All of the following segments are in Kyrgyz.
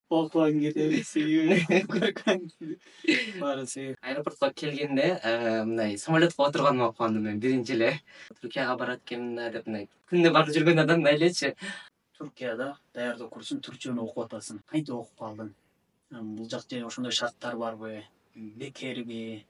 Korkulan gidelim seviyorum. Korkan gidelim. Bari seviyorum. Аэропортко келгенде мындай самолетко отурганыма кубандым мен биринчи эле. Түркияга барат экенмин да деп мындай күндө барып жүргөн адамдай элечи. Түркияда даярдоо курсун түркчөнү окуп атасың. Кантип окуп калдың? Бул жакта ошондой шарттар барбы? Бекерби?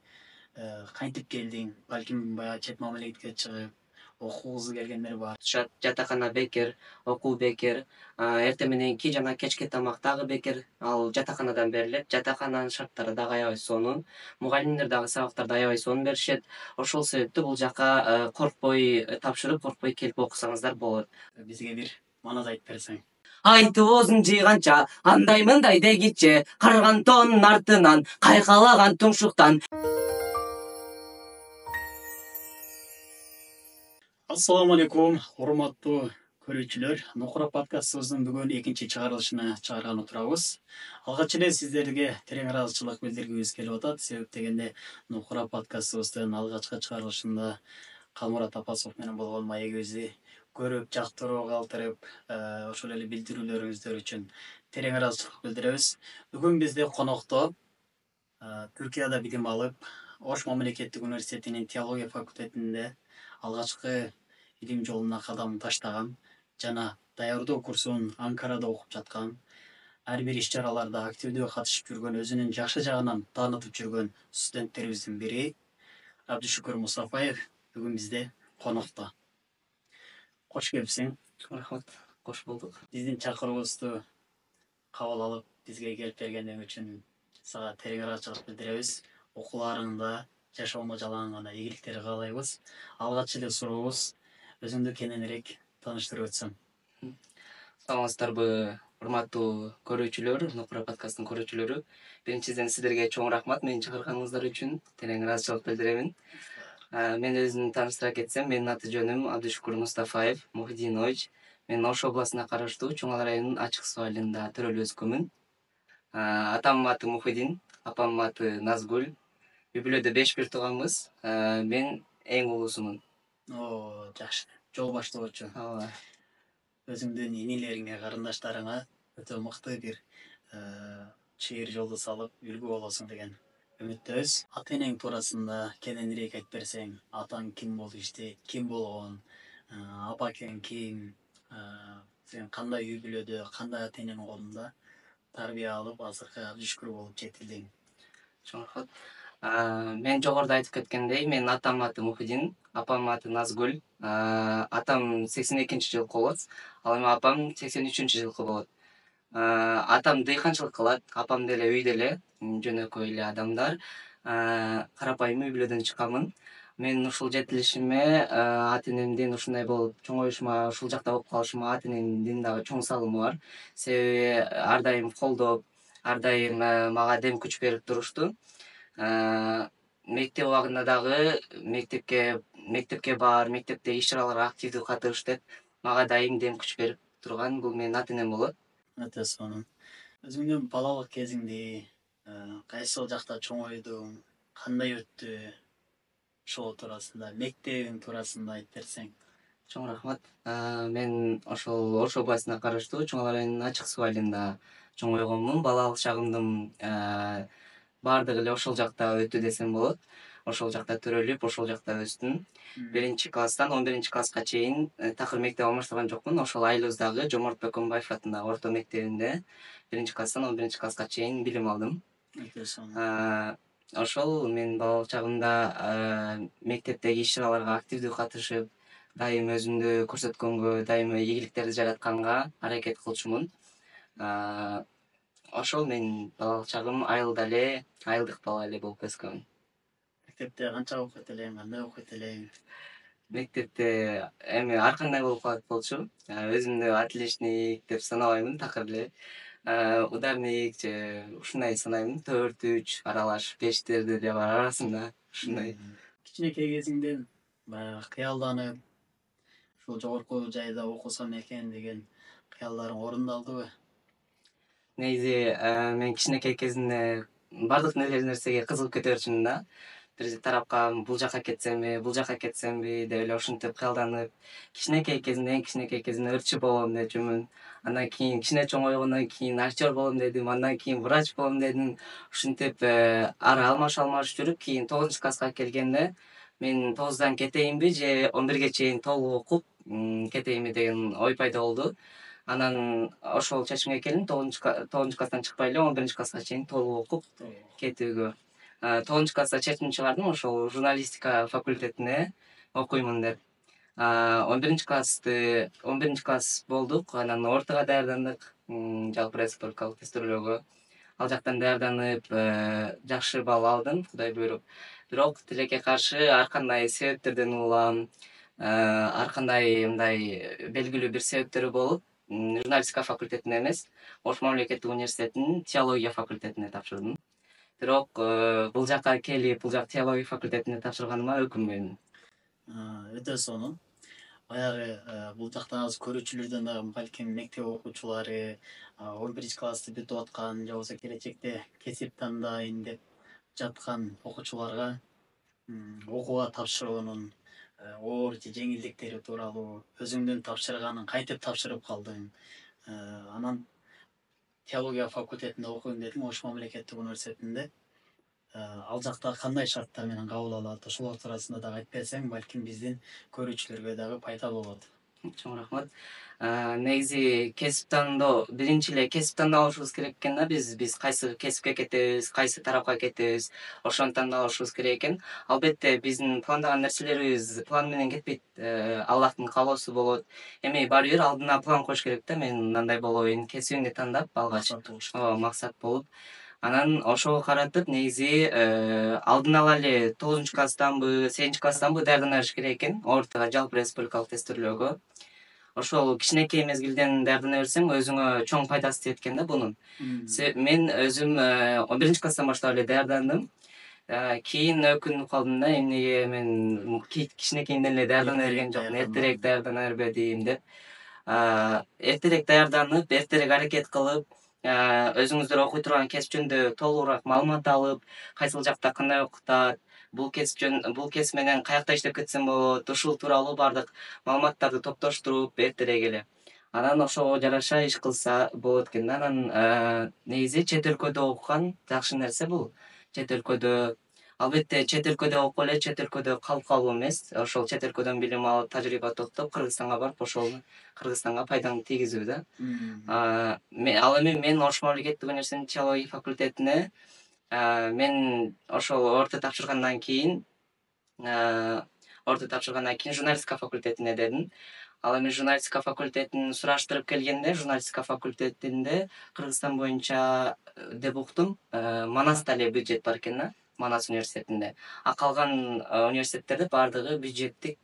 Кантип келдиң? Балким баягы чет мамлекетке чыгып окугусу келгендер бар. Жатакана бекер, окуу бекер, эртең мененки жана кечки тамак дагы бекер. Ал жатаканадан берилет. Жатакананын шарттары дагы аябай сонун. Мугалимдер дагы сабактарды аябай сонун беришет. Ошол себептен бул жака коркпой тапшырып, коркпой келип окусаңыздар болот. Бизге бир манас айтып берсең. Айтыбозун жыйганча андай мындай дегиче карган тоонун артынан кайкалаган туңшуктан. Assalamu alaikum, урматтуу көрүүчүлөр. Нукура подкастыбыздын бүгүн экинчи чыгарылышына чыгарган турабыз. Алгач эле сиздерге терең ыраазычылык билдиргибиз келип атат. Себеп дегенде Нукура подкастыбыздын алгачкы чыгарылышында Калмурат Апасов менен болгон маегибизди көрүп, жактыруу калтырып, ошол эле билдирүүлөрүңүздөр үчүн терең ыраазычылык билдиребиз. Бүгүн бизде конокто Түркияда билим алып, Ош мамлекеттик университетинин теология факультетинде алгачкы илим жолуна кадам таштаган жана даярдоо курсун Анкарада окуп жаткан, ар бир иш-чараларда активдүү катышып жүргөн, өзүнүн жакшы жагынан таанытып жүргөн студенттерибиздин бири Абдышүкүр Мустафаев бүгүн бизде конокто. Кош келипсиң. Рахмат, кош болдук. Биздин чакыруубузду кабыл алып, бизге келип бергениң үчүн сага терең ыраазычылык билдиребиз. Окууларыңда, жашооңо жалганган ийгиликтер каалайбыз. Алгач эле сурообуз, өзүңдү кененирээк тааныштырып өтсөң. Саламатсыздарбы, урматтуу көрүүчүлөр, Нукура подкастынын көрүүчүлөрү. Биринчиден сиздерге чоң рахмат мени чакырганыңыздар үчүн. Терең ыраазычылык билдиремин. Мен өзүмдү тааныштыра кетсем, менин аты жөнүм Абдышүкүр Мустафаев Мухидинович. Мен Ош областына караштуу Чоң Ала районунун Ачык Суу айылында төрөлүп өскөнмүн. Атамдын аты Мухидин, апамдын аты Назгүл. Үй бүлөдө 5 бир тууганбыз. Мен эң улуусумун. Жакшы. Жол баштоочу. Ооба. Өзүңдүн инилериңе, карындаштарыңа өтө мыкты бир чыйыр жолду салып, үлгү болосуң деген үмүттөбүз. Ата энең туурасында кененирээк айтып берсең, атаң ким болуп иштейт, ким болгон, апакең ким, сен кандай үй бүлөдө, кандай ата эненин колунда тарбия алып, азыркы Абдышүкүр болуп жетилдиң? Чоң рахмат. Мен жогоруда айтып кеткендей, менин атамдын аты Мухидин, апамдын аты Назгүл. Атам 82-жылкы болот, ал эми апам 83-жылкы болот. Атам дыйканчылык кылат, апам деле үйдө эле, жөнөкөй эле адамдар. Карапайым үй бүлөдөн чыкканмын. Мен ушул жетилишиме ата энемдин ушундай болуп чоңоюшума, ушул жакта болуп калышыма ата энемдин дагы чоң салымы бар. Себеби ар дайым колдоп, ар дайым мага дем күч берип турушту. Мектеп убагында дагы мектепке бар, мектепте иш-чараларга активдүү катыш деп мага дайым дем күч берип турган бул менин ата энем болот. Өтө сонун. Өзүңдүн балалык кезиңди кайсыл жакта чоңойдуң, кандай өттү? Ошол туурасында, мектебиң туурасында айтып берсең. Чоң рахмат. Мен ошол Ош областына караштуу Чоң Ала районунун Ачык Суу айылында чоңойгонмун. Балалык чагымдын баардыгы эле ошол жакта өттү десем болот. Ошол жакта төрөлүп, ошол жакта өстүм. 1-класстан 11-класска чейин такыр мектеп алмаштырган жокмун. Ошол айылыбыздагы Жоморт Бөкөнбаев атындагы орто мектебинде 1-класстан 11-класска чейин билим алдым. Өтө сонун. Ошол мен балалык чагымда мектептеги иш-чараларга активдүү катышып, дайым өзүмдү көрсөткөнгө, дайым ийгиликтерди жаратканга аракет кылчумун. Ошол менин балалык чагым айылда эле, айылдык бала эле болуп өскөм. Мектепте канча окуйт элең, кандай окуйт элең? Мектепте эми ар кандай болуп калат болчу. Өзүмдү отличник деп санабаймын, такыр эле. Ударник же ушундай санайм. 4-3 аралаш 5-терде эле бар арасында. Ушундай. Кичинекей кезиңден баягы кыялданып, ушул жогорку жайда окусам экен деген кыялдарың орундалдыбы? Негизи мен кичинекей кезимде бардык нерсеге кызыгып кете берчүмүн да. бир тарапка бул жака кетсемби, бул жака кетсемби деп эле ушинтип кыялданып, кичинекей кезимде ырчы болом дечүмүн. Андан кийин кичине чоңойгондон кийин актер болом дедим, андан кийин врач болом дедим. Ушинтип ары алмаш жүрүп, кийин 9 класска келгенде мен 9дан кетейинби же 11ге чейин толук окуп кетейинби деген ой пайда болду. Анан ошол чечимге келдим, 9 класстан чыкпай эле 11 класска чейин толук окуп кетүүгө. 9 класста чечим чыгардым, ошол журналистика факультетине окуймун деп. 11 класс болдук, анан ортого даярдандык, жалпы республикалык тестирлөөгө. Ал жактан даярданып, жакшы балл алдым, Кудай буйруп. Бирок тилекке каршы ар кандай себептерден улам, ар кандай мындай белгилүү бир себептери болуп, журналистика факультетине эмес, Ош мамлекеттик университетинин теология факультетине тапшырдым. Бирок бул жака келип, бул жак теология факультетине тапшырганыма өкүнбөймүн. Өтө сонун. Баягы бул жактан азыр көрүүчүлөрдөн дагы балким мектеп окуучулары 11 классты бүтүп аткан же болбосо келечекте кесип тандайын деп жаткан окуучуларга окууга тапшыруунун оор же жеңилдиктери тууралуу, өзүңдүн тапшырганын кантип тапшырып калдың, анан теология факультетинде окуйм дедиң, Ош мамлекеттик университетинде. Ал жакта кандай шарттар менен кабыл алат, ошолор туурасында дагы айтып берсең, балким биздин көрүүчүлөргө дагы пайда болот. Чоң рахмат. Негизи кесип тандоо, биринчи эле кесип тандап алышыбыз керек экен да, биз кайсы кесипке кетебиз, кайсы тарапка кетебиз, ошону тандап алышыбыз керек экен. Албетте биздин пландаган нерселерибиз план менен кетпейт, Аллахтын каалоосу болот. Эми баары бир алдына план коюш керек да, мен мындай болоюн, кесибимди тандап алгач, максат болуп. Анан ошого каратып негизи алдын ала эле 9 класстанбы, 8 класстанбы даярдана бериш керек экен, ортого жалпы республикалык тестирлөөгө. Ошол кичинекей мезгилден даярдана берсең, өзүңө чоң пайдасы тиет экен да бунун. Мен өзүм 11 класстан баштап эле даярдандым. Кийин өкүнүп калдым да, эмнеге мен кичинекейинден эле даярдана берген жокмун, эртерээк даярдана бербедим деп. Эртерээк даярданып, эртерээк аракет кылып, өзүңүздөр окуй турган кесип жөнүндө толугураак маалымат алып, кайсыл жакта кандай окутат, бул кесип менен каякта иштеп кетсем болот, ушул тууралуу баардык маалыматтарды топтоштуруп эртерээк эле. Анан ошого жараша иш кылса болот экен да. Анан негизи чет өлкөдө окуган жакшы нерсе бул. Чет өлкөдө, албетте чет өлкөдө окуп эле чет өлкөдө калып калуу эмес, ошол чет өлкөдөн билим алып, тажрыйба топтоп, Кыргызстанга барып, ошол Кыргызстанга пайдаңды тийгизүү да. Ал эми мен Ош мамлекеттик университетинин теология факультетине мен ошол орто тапшыргандан кийин журналистика факультетине дедим. Ал эми журналистика факультетин сураштырып келгенде, журналистика факультетинде Кыргызстан боюнча деп уктум, Манаста эле бюджет бар экен да, Манас университетинде. А калган университеттерде баардыгы бюджеттик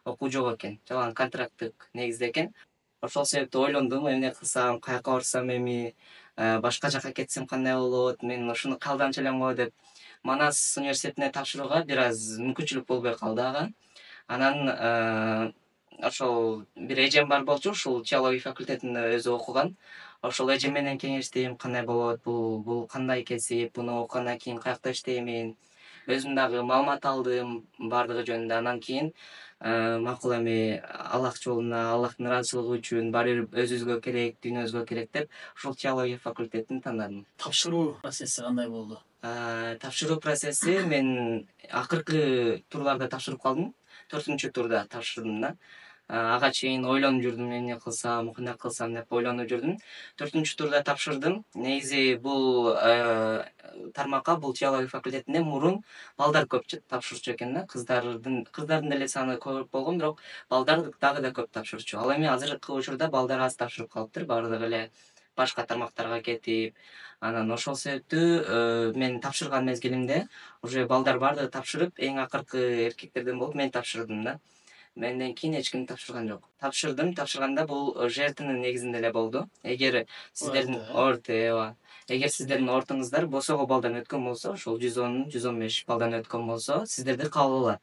окуу жок экен, жалаң контракттык негизде экен. Ошол себептен ойлондум, эмне кылсам, каяка барсам эми, башка жака кетсем кандай болот, мен ушуну каалданчу элем го деп Манас университетине тапшырууга бир аз мүмкүнчүлүк болбой калды ага. Анан ошол бир эжем бар болчу, ушул теология факультетинде өзү окуган. Ошол эжем менен кеңештим, кандай болот, бул кандай кесип, буну окугандан кийин каякта иштеймин. Өзүм дагы маалымат алдым баардыгы жөнүндө. Андан кийин макул эми Аллах жолуна, Аллахтын ыраазычылыгы үчүн баары бир өзүбүзгө керек, дүйнөбүзгө керек деп ушул теология факультетин тандадым. Тапшыруу процесси кандай болду? Тапшыруу процесси мен акыркы турларда тапшырып калдым. 4-турда тапшырдым да. Ага чейин ойлонуп жүрдүм, эмне кылсам, кандай кылсам деп ойлонуп жүрдүм. 4-турда тапшырдым. Негизи бул тармакка, бул теология факультетине мурун балдар көп тапшырчу экен да. Кыздардын деле саны көп болгон, бирок балдар дагы да көп тапшырчу. Ал эми азыркы учурда балдар аз тапшырып калыптыр, баардыгы эле башка тармактарга кетип. Анан ошол себептүү мен тапшырган мезгилимде уже балдар баардыгы тапшырып, эң акыркы эркектерден болуп мен тапшырдым да. Менден кийин эч ким тапшырган жок. Тапшырганда бул жертвнын негизинде эле болду. Эгер сиздердин эгер сиздердин ортоңуздар босоого балдан өткөн болсо, ошол 110, 115 балдан өткөн болсо, сиздерди кабыл алат.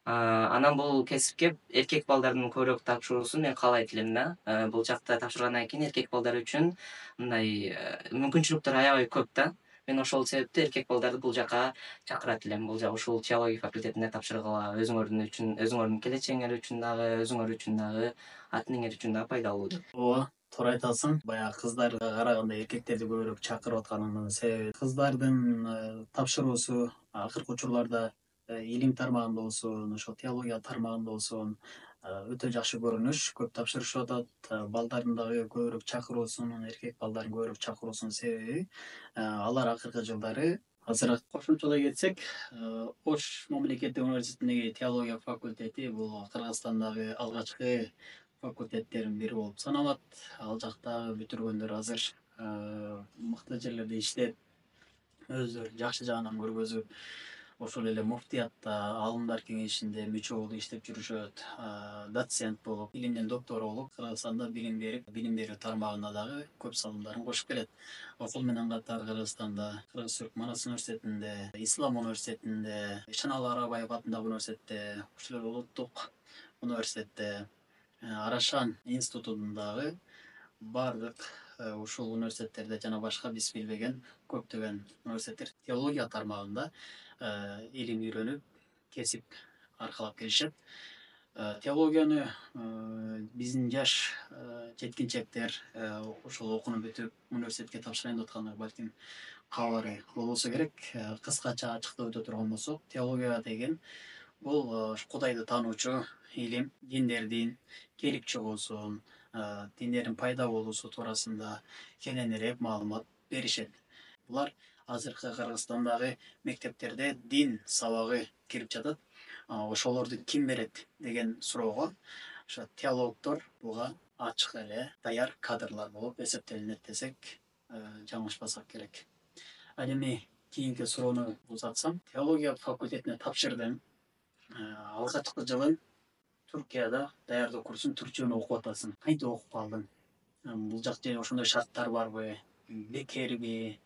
Анан бул кесипке эркек балдардын көбүрөөк тапшыруусун мен каалайт элем да. Бул жакта тапшыргандан кийин эркек балдар үчүн мындай мүмкүнчүлүктөр аябай көп да. Мен ошол себептен эркек балдарды бул жака чакырат элем. Бул ушул теология факультетине тапшыргыла өзүңөрдүн келечегиңер үчүн дагы, өзүңөр үчүн дагы, ата-энеңер үчүн дагы пайдалуу деп. Ооба, туура айтасың. Баягы кыздарга караганда эркектерди көбүрөөк чакырып атканынын себеби кыздардын тапшыруусу акыркы учурларда илим тармагында болсун, ошо теология тармагында болсун өтө жакшы көрүнүш, көп тапшырышып атат. Балдарын дагы көбүрөөк чакыруусунун, эркек балдарын көбүрөөк чакыруусунун себеби алар акыркы жылдары азыраак кошумчалай кетсек, Ош мамлекеттик университетиндеги теология факультети бул Кыргызстандагы алгачкы факультеттердин бири болуп саналат. Ал жактагы бүтүргөндөр азыр мыкты жерлерде иштеп, өздөрүн жакшы жагынан көргөзүп, ошол эле муфтиятта аалымдар кеңешинде мүчө болуп иштеп жүрүшөт. Доцент болуп, илимдин доктору болуп, Кыргызстанда билим берүү тармагына дагы көп салымдарын кошуп келет. Ошол менен катар Кыргызстанда Кыргыз Түрк Манас университетинде, Ислам университетинде, Ишеналы Арабаев атындагы университетте, ошол эле улуттук университетте, Арашан институтундагы баардык ушул университеттерде жана башка биз билбеген көптөгөн университеттер теология тармагында илим үйрөнүп, кесип аркалап келишет. Теологияны биздин жаш жеткинчектер ошол окууну бүтүп университетке тапшырайын деп аткандар балким кабары болбосо керек. Кыскача ачыктап өтө турган болсок, теология деген бул Кудайды таануучу илим, диндердин келип чыгуусун, диндердин пайда болуусу туурасында кененирээк маалымат беришет. Булар азыркы Кыргызстандагы мектептерде дин сабагы кирип жатат. Ошолорду ким берет деген суроого ошо теологдор буга ачык эле даяр кадрлар болуп эсептелинет десек жаңылышпасак керек. Ал эми кийинки суроону узатсам, теология факультетине тапшырдым. Алгачкы жылын Түркияда даярдоо курсун түркчөнү окуп атасың. Кантип окуп калдың? Бул жакта ошондой шарттар барбы? Бекерби?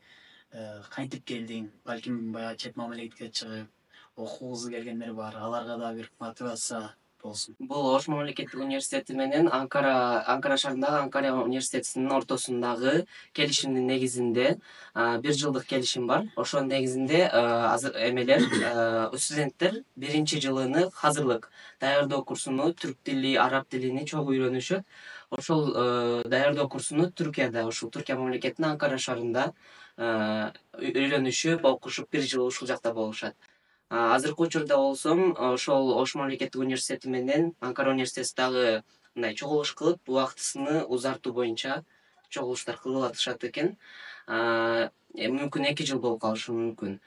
Кантип келдиң? Балким баягы чет мамлекетке чыгып окугусу келгендер бар. Аларга да бир мотивация болсун. Бул Ош мамлекеттик университети менен Анкара шаарындагы Анкара университетинин ортосундагы келишимдин негизинде бир жылдык келишим бар. Ошонун негизинде азыр студенттер биринчи жылыны hazırlık даярдоо курсуну түрк тили, араб тилини чогуу үйрөнүшөт. Ошол даярдоо курсуну Түркияда, ушул Түркия мамлекетинин Анкара шаарында үйрөнүшүп, окушуп бир жыл ушул жакта болушат. Азыркы учурда болсом ошол Ош мамлекеттик университети менен Анкара университети дагы мындай чогулуш кылып, убактысын узартуу боюнча чогулуштар кылып атышат экен. Мүмкүн 2 жыл болуп калышы мүмкүн.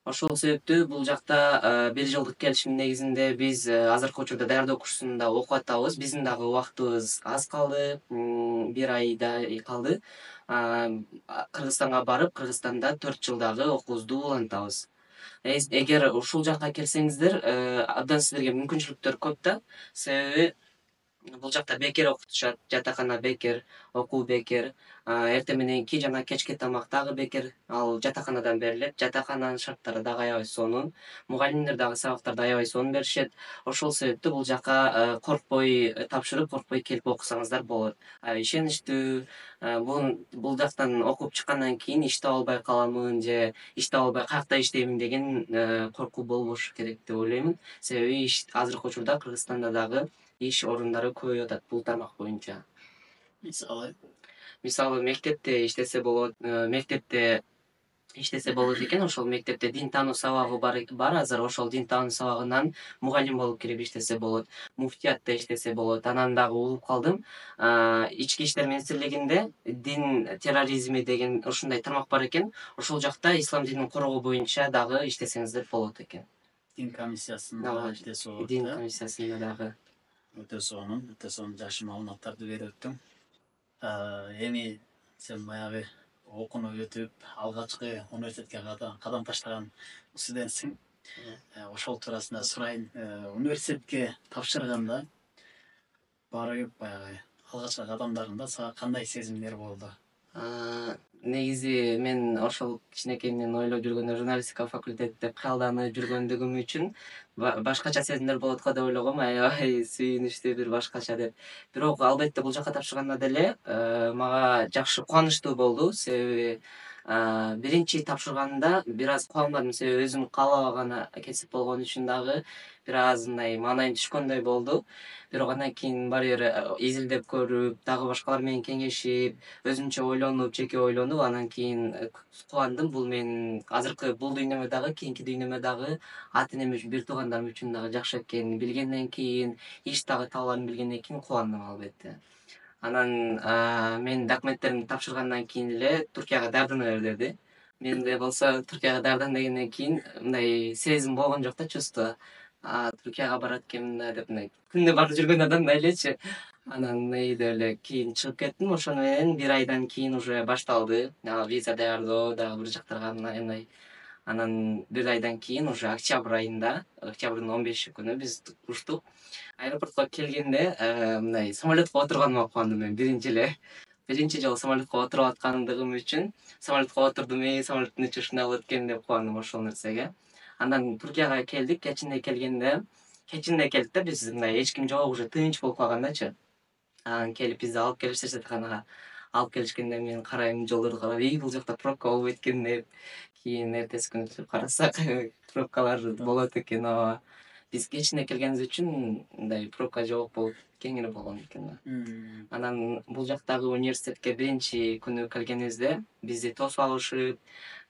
Ошол себептүү бул жакта бир жылдык келишимдин негизинде биз азыркы учурда даярдоо курсунда окуп атабыз. Биздин дагы убактыбыз аз калды, 1 айдай калды. Кыргызстанга барып, Кыргызстанда 4 жылдагы окуубузду улантабыз. Эгер ушул жакка келсеңиздер, абдан силерге мүмкүнчүлүктөр көп да. Себеби бул жакта бекер окутушат, жатакана бекер, окуу бекер, эртең мененки жана кечки тамак дагы бекер. Ал жатаканадан берилет. Жатакананын шарттары дагы аябай сонун. Мугалимдер дагы сабактарды аябай сонун беришет. Ошол себептүү бул жака коркпой тапшырып, коркпой келип окусаңыздар болот. Ишеничтүү бул жактан окуп чыккандан кийин иш таба албай каламын же иш таба албай каякта иштеймин деген коркуу болбошу керек деп ойлоймун. Себеби азыркы учурда Кыргызстанда дагы иш орундары көбөйүп атат бул тармак боюнча. Мисалы мектепте иштесе болот экен. Ошол мектепте дин таануу сабагы бар азыр. Ошол дин таануу сабагынан мугалим болуп кирип иштесе болот. Муфтиятта иштесе болот. Анан дагы угуп калдым. Ички иштер министрлигинде дин терроризми деген ушундай тармак бар экен. Ошол жакта ислам динин коргоо боюнча дагы иштесеңиздер болот экен. Дин комиссиясында иштесе болот. Дин комиссиясында дагы. Өтө сонун жакшы маалыматтарды берип өттүң. Эми сен баягы окууну бүтүп, алгачкы университетке кадам таштаган студентсиң. Ошол туурасында сурайын. Университетке тапшырганда барып баягы алгачкы кадамдарыңда сага кандай сезимдер болду? Негизи мен ошол кичинекейимден ойлоп жүргөн журналистика факультети деп кыялданып жүргөндүгүм үчүн башкача сезимдер болот го деп ойлогом, аябай сүйүнүчтүү бир башкача деп. Бирок албетте бул жакка тапшырганда деле мага жакшы кубанычтуу болду. Себеби Биринчи тапшырганда бир аз кубанбадым, себеби өзүм каалабаган кесип болгон үчүн дагы бир аз мындай маанайым түшкөндөй болду. Бирок андан кийин баары бир изилдеп көрүп, дагы башкалар менен кеңешип, өзүмчө ойлонуп, жеке ойлонуп, анан кийин кубандым. Бул менин азыркы бул дүйнөмө дагы, кийинки дүйнөмө дагы, ата энем үчүн, бир туугандарым үчүн дагы жакшы экенин билгенден кийин, иш дагы таба аларымды билгенден кийин кубандым албетте. Анан мен документтеримди тапшыргандан кийин эле Туркияга даярдануулар берди. Менде болсо Туркияга даярдан дегенден кийин мындай сезим болгон жок да, чувство. Туркияга барат экенмин да деп, мындай күндө барып жүргөн адамдай элечи. Анан мындай деп эле кийин чыгып кеттим. Ошону менен бир айдан кийин уже башталды виза даярдоо, дагы бир жактарга мындай. Анан бир айдан кийин уже октябрь айында, октябрдын 15 күнү биз учтук. Аэропортко келгенде мындай самолетко отурганыма кубандым мен биринчи эле. Биринчи жолу самолетко отуруп аткандыгым үчүн, самолетко отурдум, самолеттин ичи ушундай болот экен деп кубандым ошол нерсеге. Андан Туркияга келдик, кечинде келдик да биз, мындай эч ким жок, уже тынч болуп калгандачы. Анан келип бизди алып келишти жатаканага. Алып келишкенде мен карайм, жолдорду карап, бул жакта пробка болуп экен деп. Кийин эртеси күнү түшүп карасак, пробкалар болот экен, ооба. Биз кечинде келгенибиз үчүн мындай пробка жок болуп кеңири болгон экен да. Анан бул жактагы университетке биринчи күнү келгенибизде бизди тосуп алышып,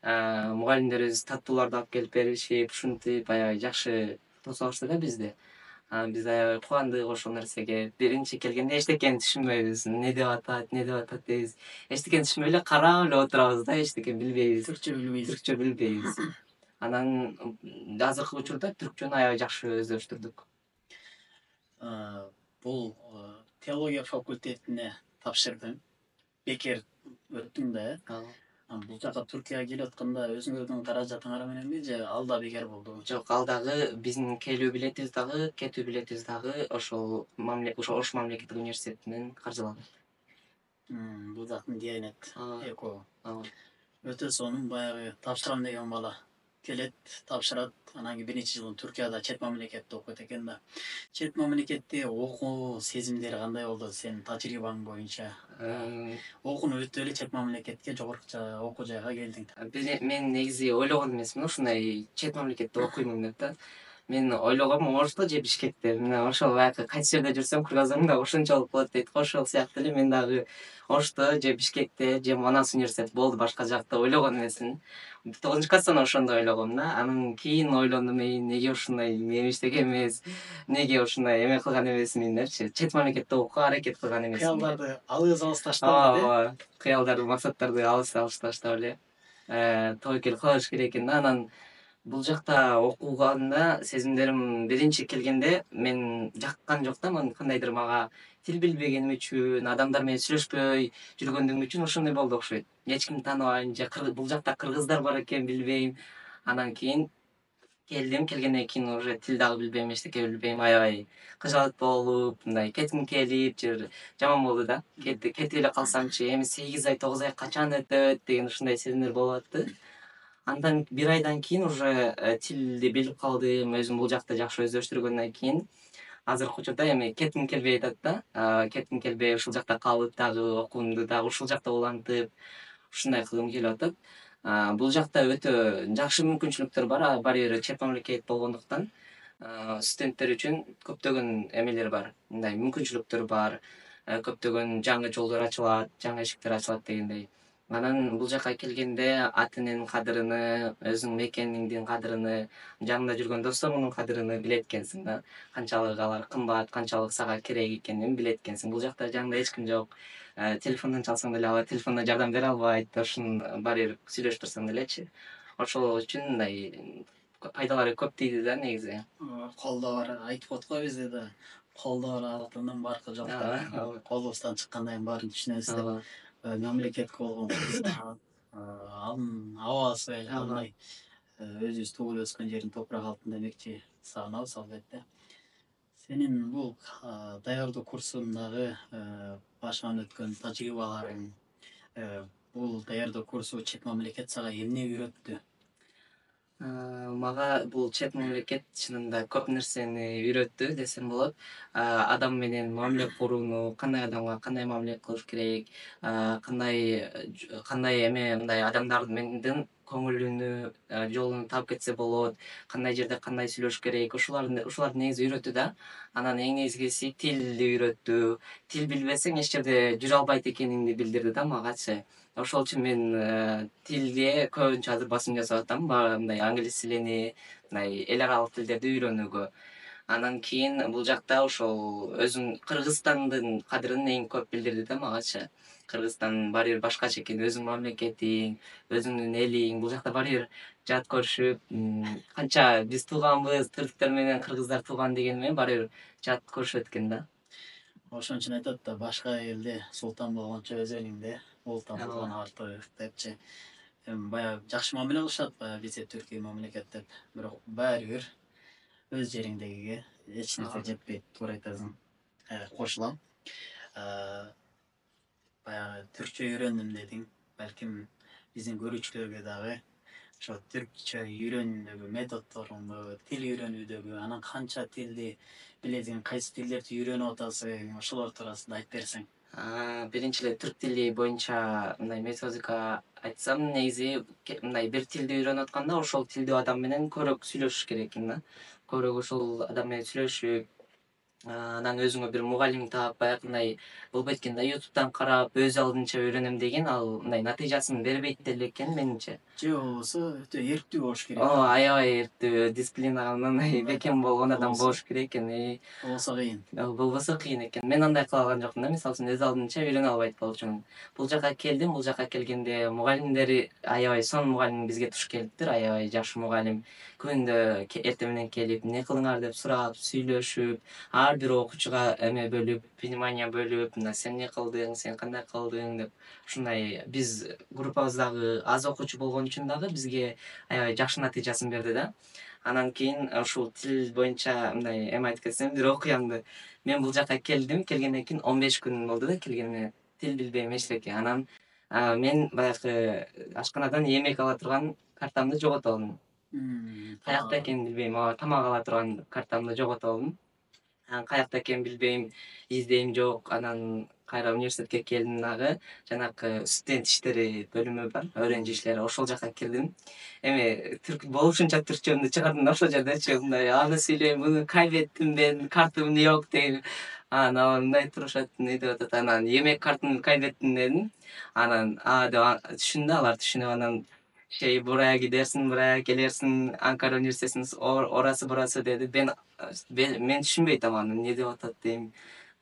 мугалимдерибиз таттууларды алып келип беришип, ушинтип аябай жакшы тосуп алышты да бизди. Биз аябай кубандык ошол нерсеге. Биринчи келгенде эчтекени түшүнбөйбүз. Эмне деп атат дейбиз. Эчтекени түшүнбөй эле карап эле отурабыз да, эчтеке билбейбиз. Түркчө билбейбиз. Анан азыркы учурда түркчөнү аябай жакшы өздөштүрдүк. Бул теология факультетине тапшырдың, бекер өттүң да, бул жака Туркияга келип атканда өзүңөрдүн каражатыңар мененби же ал да бекер болду? Жок, ал дагы биздин келүү билетибиз дагы, кетүү билетибиз дагы ошол Ош мамлекеттик университетинен каржыланат. Бул жактын Диянет ЭКО. Өтө сонун. Баягы тапшырам деген бала келет, тапшырат, анан кийин биринчи жылын Туркияда чет мамлекетте окуйт экен да. Чет мамлекетте окуу сезимдери кандай болду сенин тажрыйбаң боюнча? Окууну бүтүп эле чет мамлекетке, жогорку окуу жайга келдиң. Мен негизи ойлогон эмесмин ушундай чет мамлекетте окуймун деп да. Мен ойлогом Ошто же Бишкекте. Мына ошол баягы кайсы жерде жүрсөм, кыргызым да ошончолук болот дейт го. Ошол сыяктуу эле мен дагы Ошто же Бишкекте же Манас университет болду, башка жакта ойлогон эмесмин. 9 класстан ошондой ойлогом да. Анан кийин ойлондум, неге ушундай мемиштеги эмес, неге ушундай эме кылган эмесмин депчи. Чет мамлекетте окууга аракет кылган эмесмин. Кыялдарды алыс таштап эле. Ооба, кыялдарды, максаттарды алыс таштап эле тобокел кыла бериш керек экен да. Анан бул жакта окуганда сезимдерим биринчи келгенде мен жаккан жок да, кандайдыр мага тил билбегеним үчүн, адамдар менен сүйлөшпөй жүргөндүгүм үчүн ошондой болду окшойт. Эч кимди тааныбайм же бул жакта кыргыздар бар экенин билбейм. Анан кийин келгенден кийин уже тил дагы билбейм, эчтеке билбейм, аябай кыжаат болуп, мындай кетким келип, жаман болду да. Кетип эле калсамчы, эми 8 ай, 9 ай качан өтөт деген ушундай сезимдер болуп атты. Андан бир айдан кийин уже тилди билип калдым, өзүм бул жакта жакшы өздөштүргөндөн кийин азыркы учурда эми кетким келбей атат да. Кетким келбей ушул жакта калып, дагы окуумду дагы ушул жакта улантып, ушундай кылгым келип атат. Бул жакта өтө жакшы мүмкүнчүлүктөр бар. Баары бир чет мамлекет болгондуктан студенттер үчүн көптөгөн эмелер бар, мындай мүмкүнчүлүктөр бар. Көптөгөн жаңы жолдор ачылат, жаңы эшиктер ачылат дегендей. Анан бул жака келгенде ата эненин кадырыны, өзүңүн мекениңдин кадырыны, жаныңда жүргөн досторуңдун кадырыны билет экенсиң да. Канчалык алар кымбат, канчалык сага керек экенин билет экенсиң. Бул жакта жаныңда эч ким жок. Телефондон чалсаң деле алар телефондон жардам бере албайт. Ошонун баары бир сүйлөшүп турсаң делечи. Ошол үчүн мындай пайдалары көп дейди да негизи. Колдоо бар, айтып коет го бизде да. Колдоо бар, алтындын баркы жок деп. Колубуздан чыккандан кийин баарын түшүнөбүз деп. Мамлекетке болгон кызыгуу, анын абасы андай өзүбүз туулуп өскөн жердин топурак алтын демекчи, сагынабыз албетте. Сенин бул даярдоо курсундагы башыңан өткөн тажрыйбаларың, бул даярдоо курсу чет мамлекет сага эмне үйрөттү? Мага бул чет мамлекет чынында көп нерсени үйрөттү десем болот. Адам менен мамиле курууну, кандай адамга кандай мамиле кылыш керек, кандай эме мындай адамдар менен көңүлүнү жолун таап кетсе болот, кандай жерде кандай сүйлөшүш керек, ушуларды негизи үйрөттү да. Анан эң негизгиси тилди үйрөттү. Тил билбесең эч жерде жүрө албайт экениңди билдирди да магачы. Ошол үчүн мен тилге көбүнчө азыр басым жасап атам. Баягы мындай англис тилини, мындай эл аралык тилдерди үйрөнүүгө. Анан кийин бул жакта ошол өзүң Кыргызстандын кадырын эң көп билдирди да магачы. Кыргызстан баары бир башкача экен, өзүңдүн мамлекетиң, өзүңдүн элиң. Бул жакта баары бир жат көрүшүп, канча биз тууганбыз, түрктөр менен кыргыздар тууган дегени менен баары бир жат көрүшөт экен да. Ошон үчүн айтат да, башка элде султан болгончо өз элиңде улуттан тууган артык депчи. Баягы жакшы мамиле кылышат, баягы бизде Түркия мамлекет деп. Бирок баары бир өз жериңдегиге эч нерсе жетпейт, туура айтасың. Кошулам. Баягы түркчө үйрөндүм дедиң. Балким биздин көрүүчүлөргө дагы ошо түркчө үйрөнүүгө методдорунду, тил үйрөнүүдөгү, анан канча тилди билесиң, кайсы тилдерди үйрөнүп атасың, ошолор туурасында айтып берсең. Биринчи эле түрк тили боюнча мындай методика айтсам, негизи мындай бир тилди үйрөнүп атканда ошол тилдүү адам менен көбүрөөк сүйлөшүш керек экен да. Көбүрөөк ошол адам менен сүйлөшүп, анан өзүңө бир мугалим таап, баягындай болбойт экен да, ютубтан карап өз алдынча үйрөнөм деген, ал мындай натыйжасын бербейт деле экен менимче. Же болбосо өтө эрктүү болуш керек. Аябай эрктүү, дисциплинага мындай бекем болгон адам болуш керек экен. Болбосо кыйын. Болбосо кыйын экен. Мен андай кыла алган жокмун да, мисалы үчүн өз алдынча үйрөнө албайт болчумун. Бул жака келдим, бул жака келгенде мугалимдери аябай сонун мугалим бизге туш келиптир, аябай жакшы мугалим. Күндө эртең менен келип, эмне кылдыңар деп сурап, сүйлөшүп, ар бир окуучуга эме бөлүп, внимание бөлүп, мына сен эмне кылдың, сен кандай кылдың деп. Ушундай биз группабыздагы аз окуучу болгон үчүн дагы бизге аябай жакшы натыйжасын берди да. Анан кийин ушул тил боюнча мындай эме айтып кетсем, бир окуямды. Мен бул жака келдим, келгенден кийин 15 күн болду да келгениме. Тил билбейм эчтеке. Анан мен баягы ашканадан эмек ала турган картамды жоготуп алдым. Каякта экенин билбейм, тамак ала турган картамды жоготуп алдым. Каякта экенин билбейм, издейм жок. Анан кайра университетке келдим дагы. Жанакы студент иштери бөлүмү бар, öğrenci иштери. Ошол жака кирдим. Эми болушунча түркчөмдү чыгардым да ошол жердечи, мындай аны сүйлөйм, муну кайбеттим мен, картым жок дейм. Анан мындай турушат, эмне деп атат, анан эмек картымды кайбеттим дедим. Анан деп түшүндү, алар түшүнүп, анан бурaya gidersin, buraya gelirsin, Ankara Üniversitesi'nin orası burası dedi. Men түшүнбөй атам эмне деп атат дейм.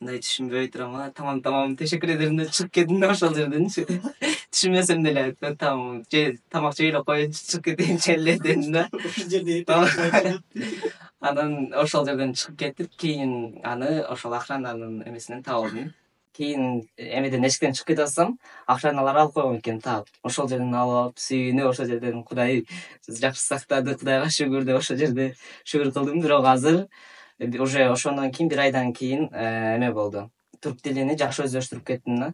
Мындай түшүнбөй турам, tamam tamam teşekkür ederim деп чыгып кеттим да ошол жерден. Түшүнбөсөм деле, тамам тамак жей эле коюп чыгып кетейинчи эле дедим да. Ошол жерде Анан ошол жерден чыгып кетип, кийин аны ошол охрананын эмесинен таап алдым. Кийин эмеден эшиктен чыгып кетип атсам, охраналар алып койгон экен таап. Ошол жерден алып алып, сүйүнүп, ошол жерден Кудай жакшы сактады, Кудайга шүгүр деп ошол жерде шүгүр кылдым. Бирок азыр уже ошондон кийин бир айдан кийин эме болду. Түрк тилини жакшы өздөштүрүп кеттим да.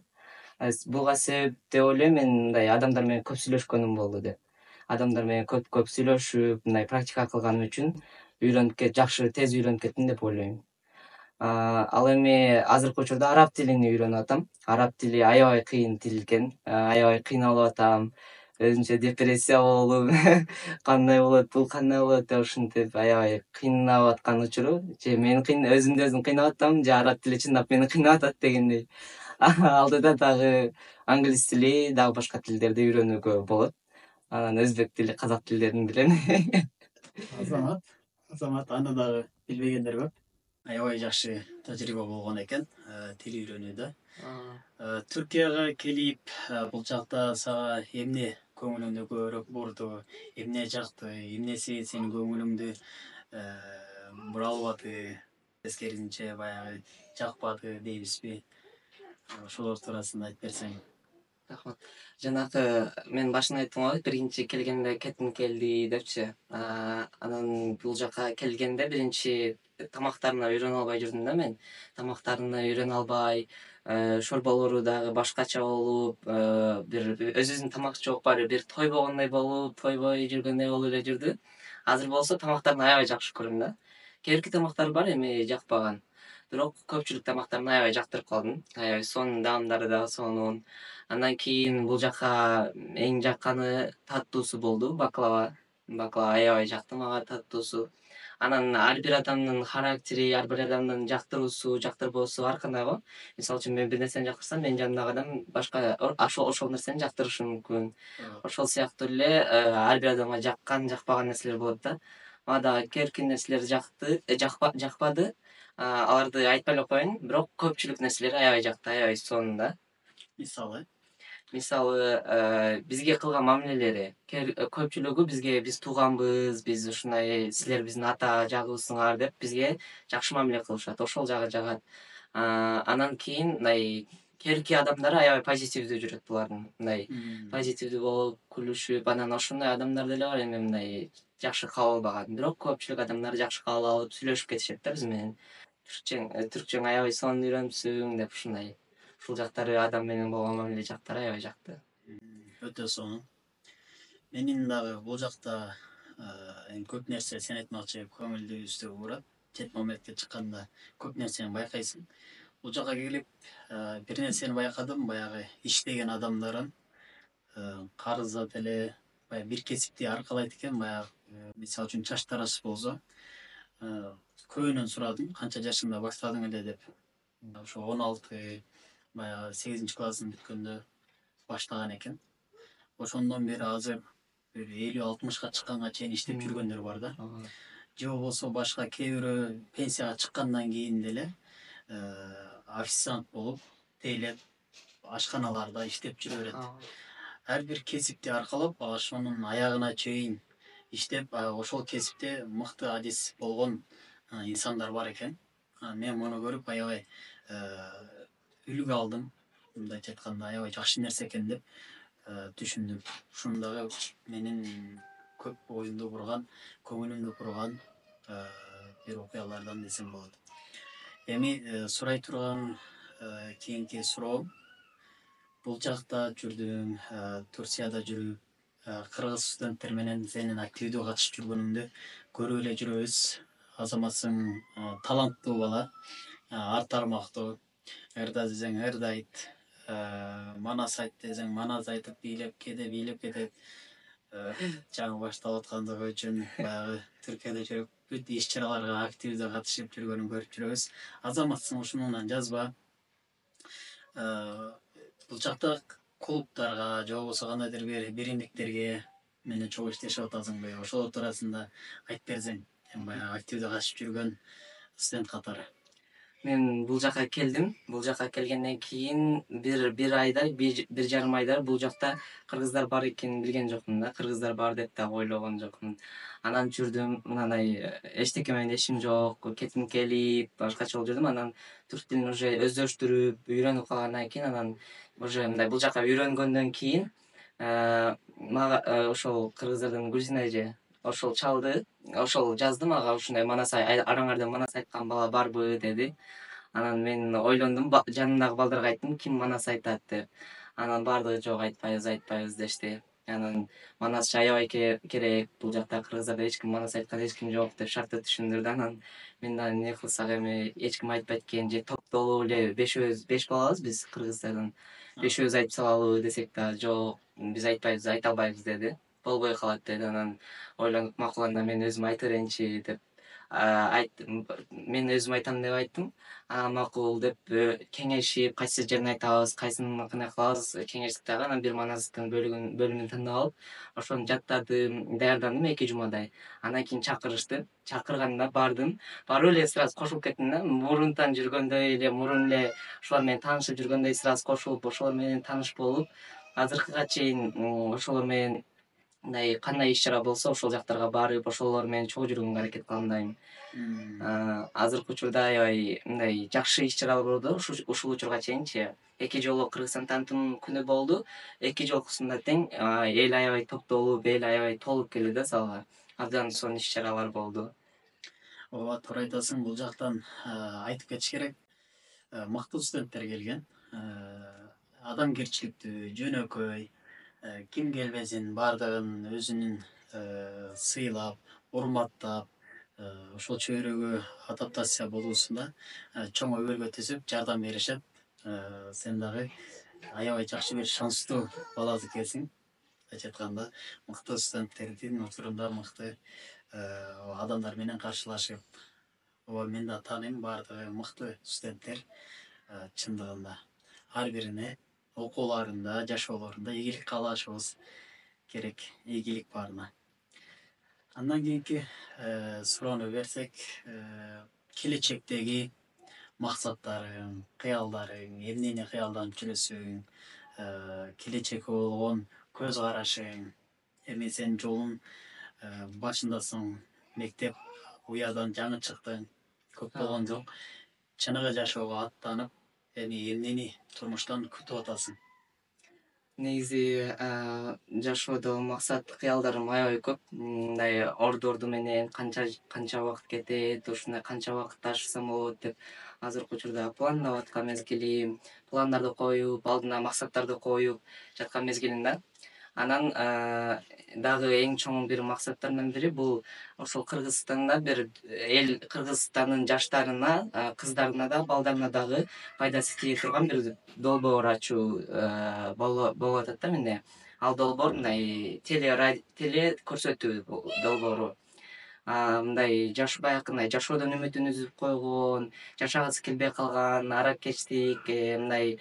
Буга себеп деп ойлойм мен мындай адамдар менен көп сүйлөшкөнүм болду деп. Адамдар менен көп сүйлөшүп, мындай практика кылганым үчүн жакшы тез үйрөнүп кеттим деп ойлойм. Ал эми азыркы учурда араб тилин үйрөнүп атам. Араб тили аябай кыйын тил экен. Аябай кыйналып атам. Өзүнчө депрессия болуп, кандай болот, бул кандай болот деп ушинтип аябай кыйналып аткан учуру. Же мен өзүмдү өзүм кыйнап атам, же араб тили чындап мени кыйнап атат дегендей. Алдыда дагы англис тили, дагы башка тилдерди үйрөнүүгө болот. Анан өзбек тили, казак тилдерин билем. Азамат, аны дагы билбегендер көп. Аябай жакшы тажрыйба болгон экен тил үйрөнүүдө. Түркияга келип, бул жакта сага эмне көңүлүңдү көбүрөөк бурду, эмне жакты, эмнеси сенин көңүлүңдү бура албады, тескерисинче баягы жакпады дейбизби? Ошолор туурасында айтып берсең. Рахмат. Жанагы мен башында айттым го, биринчи келгенде кетким келди депчи. Анан бул жака келгенде биринчи тамактарына үйрөнө албай жүрдүм да мен. Тамактарына үйрөнө албай, шорболору дагы башкача болуп, бир өзүбүздүн тамак жок баары бир той болгондой болуп, тойбой жүргөндөй болуп эле жүрдү. Азыр болсо тамактарды аябай жакшы көрөм да. Кээ бирки тамактар бар эми жакпаган. Бирок көпчүлүк тамактарын аябай жактырып калдым. Аябай сонун, даамдары дагы сонун. Андан кийин бул жака эң жакканы таттуусу болду, баклава. Баклава аябай жакты мага таттуусу. Анан ар бир адамдын характери, ар бир адамдын жактыруусу, жактырбоосу ар кандай го. Мисалы үчүн мен бир нерсени жактырсам, менин жанымдагы адам башка ошол нерсени жактырышы мүмкүн. Ошол сыяктуу эле ар бир адамга жаккан, жакпаган нерселер болот да. Мага дагы кээ бирки нерселер жакпады. Аларды айтпай эле коеюн, бирок көпчүлүк нерселери аябай жакты, аябай сонун да. Мисалы. Мисалы, бизге кылган мамилелери көпчүлүгү биз тууганбыз, биз ушундай силер биздин ата жагыбызсыңар деп бизге жакшы мамиле кылышат. Ошол жагы жагат. Анан кийин мындай кээ бирки адамдары аябай позитивдүү жүрөт булардын. Мындай позитивдүү болуп, күлүшүп, анан ошондой адамдар деле бар эми мындай жакшы кабыл албаган. Бирок көпчүлүк адамдар жакшы кабыл алып, сүйлөшүп кетишет да биз менен. Түркчөң аябай сонун үйрөнүпсүң деп ушундай. Ушул жактары адам менен болгон мамиле жактары аябай жакты. Өтө сонун. Менин дагы бул жакта эми көп нерсе сен айтмакчы көңүлдүүбүздү урат. Чет мамлекетке чыкканда көп нерсени байкайсың. Бул жака келип бир нерсени байкадым, баягы иштеген адамдарын карызат эле баягы бир кесипти аркалайт экен. Баягы мисалы үчүн чач тараш болсо көбүнөн сурадым, канча жашыңда баштадың эле деп. Ошо 16, баягы 8-классын бүткөндө баштаган экен. Ошондон бери азыр бир 50-60ка чыкканга чейин иштеп жүргөндөр бар да. Же болбосо башка кээ бирөө пенсияга чыккандан кийин деле официант болуп, тейлеп, ашканаларда иштеп жүрө берет. Ар бир кесипти аркалап, ошонун аягына чейин иштеп, ошол кесипте мыкты адис болгон инсандар бар экен. Мен муну көрүп аябай үлгү алдым. Мындайча айтканда аябай жакшы нерсе экен деп түшүндүм. Ушуну дагы менин көп оюмду бурган, көңүлүмдү бурган бир окуялардан десем болот. Эми сурай турган кийинки суроом, бул жакта жүрдүң, Турцияда жүрүп, кыргыз студенттер менен сенин активдүү катышып жүргөнүңдү көрүп эле жүрөбүз. Азаматсың, таланттуу бала, ар тармактуу, ырда десең ырды айт, манас айт десең манас айтып кээде бийлеп кетет. Жаңы башталып аткандыгы үчүн баягы Түркияда жүрүп бүт иш-чараларга активдүү катышып жүргөнүн көрүп жүрөбүз. Азаматсың, ушунунан жазба. Бул жакта клубтарга же болбосо кандайдыр бир биримдиктерге менен чогуу иштешип атасыңбы? Ошолор туурасында айтып берсең, баягы активдүү катышып жүргөн студент катары. Мен бул жака келдим. Бул жака келгенден кийин бир айдай, бир жарым айдай бул жакта кыргыздар бар экенин билген жокмун да. Кыргыздар бар деп дагы ойлогон жокмун. Анан жүрдүм, мындай эчтеке менен ишим жок, кетим келип, башкача болуп жүрдүм. Анан түрк тилин уже өздөштүрүп, үйрөнүп калгандан кийин анан уже мындай бул жака үйрөнгөндөн кийин мага ошол кыргыздардын Гүлзина эже ошол чалды, ошол жазды мага, ушундай манас араңарда манас айткан бала барбы деди. Анан мен ойлондум, жанымдагы балдарга айттым, ким манас айтат деп. Анан баардыгы жок, айтпайбыз дешти. Анан манас аябай керек, бул жакта кыргыздарда эч ким манас айткан эч ким жок деп шартты түшүндүрдү. Анан мен дагы эмне кылсак эми, эч ким айтпайт экен, же топтолуп эле бешөөбүз, 5 балабыз биз кыргыздардан. Бешөөбүз айтып салалы десек да, жок, биз айтпайбыз, айта албайбыз деди. Болбой калат деди. Анан ойлонуп, макул анда мен өзүм айта берейинчи деп айттым. Мен өзүм айтам деп айттым. Макул деп кеңешип, кайсы жерин айтабыз, кайсыны кандай кылабыз кеңештик дагы. Анан бир манастын бөлүмүн тандап алып, ошону жаттадым, даярдандым 2 жумадай. Андан кийин чакырышты. Чакырганда бардым. Барып эле сразу кошулуп кеттим да. Мурунтан жүргөндөй эле, мурун эле ошолор менен таанышып жүргөндөй сразу кошулуп, ошолор менен тааныш болуп, азыркыга чейин ошолор менен мындай кандай иш-чара болсо ошол жактарга барып, ошолор менен чогуу жүргөнгө аракет кылгандайм. Азыркы учурда аябай мындай жакшы иш-чаралар болуп атат. Ушул учурга чейинчи 2 жолу Кыргызстан таанытым күнү болду. 2 жолкусунда тең эл аябай топтолуп, эл аябай толуп келди да залга. Абдан сонун иш-чаралар болду. Ооба, туура айтасың, бул жактан айтып кетиш керек. мыкты студенттер келген. Адамгерчиликтүү, жөнөкөй, ким келбесин баардыгын өзүнүн сыйлап, урматтап, ошол чөйрөгө адаптация болуусунда чоң өбөлгө түзүп жардам беришет. Сен дагы аябай жакшы бир шанстуу баласы экенсиң. Былайча айтканда, мыкты студенттердин учурунда мыкты адамдар менен каршылашып, ооба мен да тааныйм баардыгы мыкты студенттер. Чындыгында ар бирине окууларында, жашоолорунда ийгилик каалашыбыз керек, ийгилик баарына. Андан кийинки суроону берсек, келечектеги максаттарың, кыялдарың, эмнени кыялданып жүрөсүң, келечекке болгон көз карашың, эми сен жолдун башындасың, мектеп уядан жаңы чыктың, көп болгон жок. Чыныгы жашоого аттанып, эми эмнени турмуштан күтүп атасың? Негизи жашоодо максат кыялдарым аябай көп. Мындай орду менен канча убакыт кетет, ушундай канча убакытта ашырсам болот деп азыркы учурда пландап аткан мезгилим, пландарды коюп, алдына максаттарды коюп жаткан мезгилим да. Анан дагы эң чоң бир максаттарымдын бири бул ошол Кыргызстанда бир Кыргызстандын жаштарына, кыздарына да, балдарына дагы пайдасы тие турган бир долбоор ачуу болуп атат да менде. Ал долбоор мындай теле көрсөтүү долбоору. Мындай баягындай жашоодон үмүтүн үзүп койгон, жашагысы келбей калган, аракечтик, мындай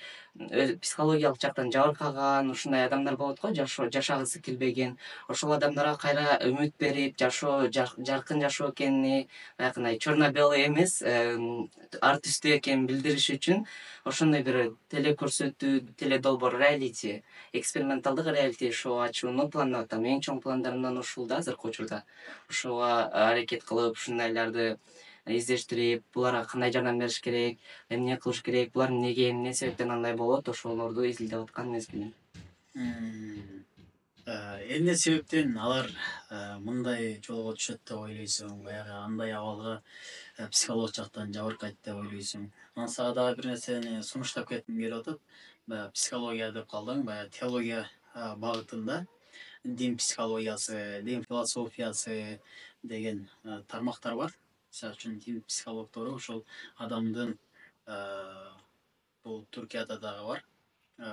психологиялык жактан жабыркаган ушундай адамдар болот го, жашагысы келбеген. Ошол адамдарга кайра үмүт берип, жашоо жаркын жашоо экенини, баягындай черно-белый эмес, ар түстүү экенин билдириш үчүн ошондой бир теле долбоор, реалити, эксперименталдык реалити шоу ачууну пландап атам. Эң чоң пландарымдан ушул да азыркы учурда. Ошого аракет кылып, ушундайларды издештирип, буларга кандай жардам бериш керек, эмне кылыш керек, булар эмне себептен андай болот, ошолорду изилдеп аткан мезгилим. Эмне себептен алар мындай жолго түшөт деп ойлойсуң? Баягы андай абалга психологик жактан жабыркайт деп ойлойсуң? Анан сага дагы бир нерсени сунуштап кетким келип атат. Баягы психология деп калдың, баягы теология багытында дин психологиясы, дин философиясы деген тармактар бар. Мисалы үчүн дин психологтору ошол адамдын бул Туркияда дагы бар.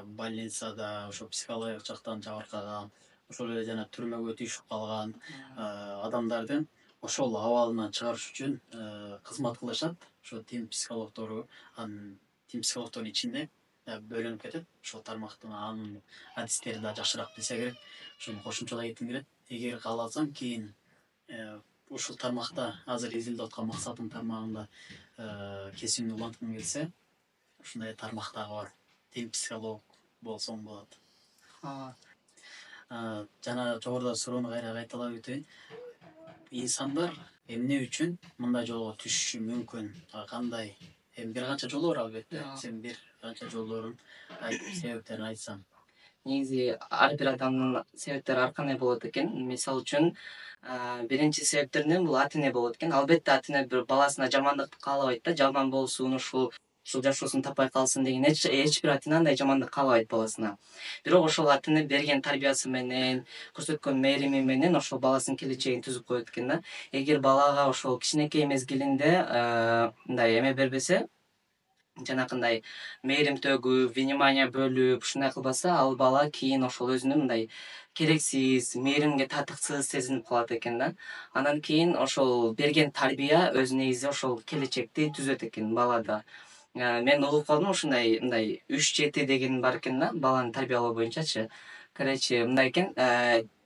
Больницада ошо психологиялык жактан жабыркаган, ошол эле жана түрмөгө түшүп калган адамдардын ошол абалынан чыгарыш үчүн кызмат кылышат. Ошо дин психологтору, анын дин психологтордун ичинде бөлүнүп кетет. Ошол тармактын анын адистери да жакшыраак билсе керек. Ошону кошумчалай кетким келет. Эгер кааласаң, кийин ушул тармакта азыр изилдеп аткан максатым тармагында кесиңди уланткың келсе, ушундай тармак дагы бар. Дин психолог болсоң болот. Жана жогоруда суроону кайра кайталап өтөйүн. Инсандар эмне үчүн мындай жолго түшүшү мүмкүн? Кандай? Эми бир канча жолу бар албетте. Сен бир канча жолдорун айтып, себептерин айтсаң. Негизи ар бир адамдын себептери ар кандай болот экен. Мисалы үчүн биринчи себептеринен бул ата эне болот экен. Албетте ата эне бир баласына жамандык каалабайт да, жаман болсун, ушул жашоосун таппай калсын деген эч бир ата эне андай жамандык каалабайт баласына. Бирок ошол ата эне берген тарбиясы менен, көрсөткөн мээрими менен ошол баласынын келечегин түзүп коет экен да. Эгер балага ошол кичинекей мезгилинде мындай эме бербесе, жанакындай мээрим төгүп, внимание бөлүп, ушундай кылбаса, ал бала кийин ошол өзүнүн мындай керексиз, мээримге татыксыз сезинип калат экен да. Анан кийин ошол берген тарбия өз негизи ошол келечекти түзөт экен балада. Мен угуп калдым, ушундай мындай 3-7 деген бар экен да, баланы тарбиялоо боюнчачы. Короче, мындай экен,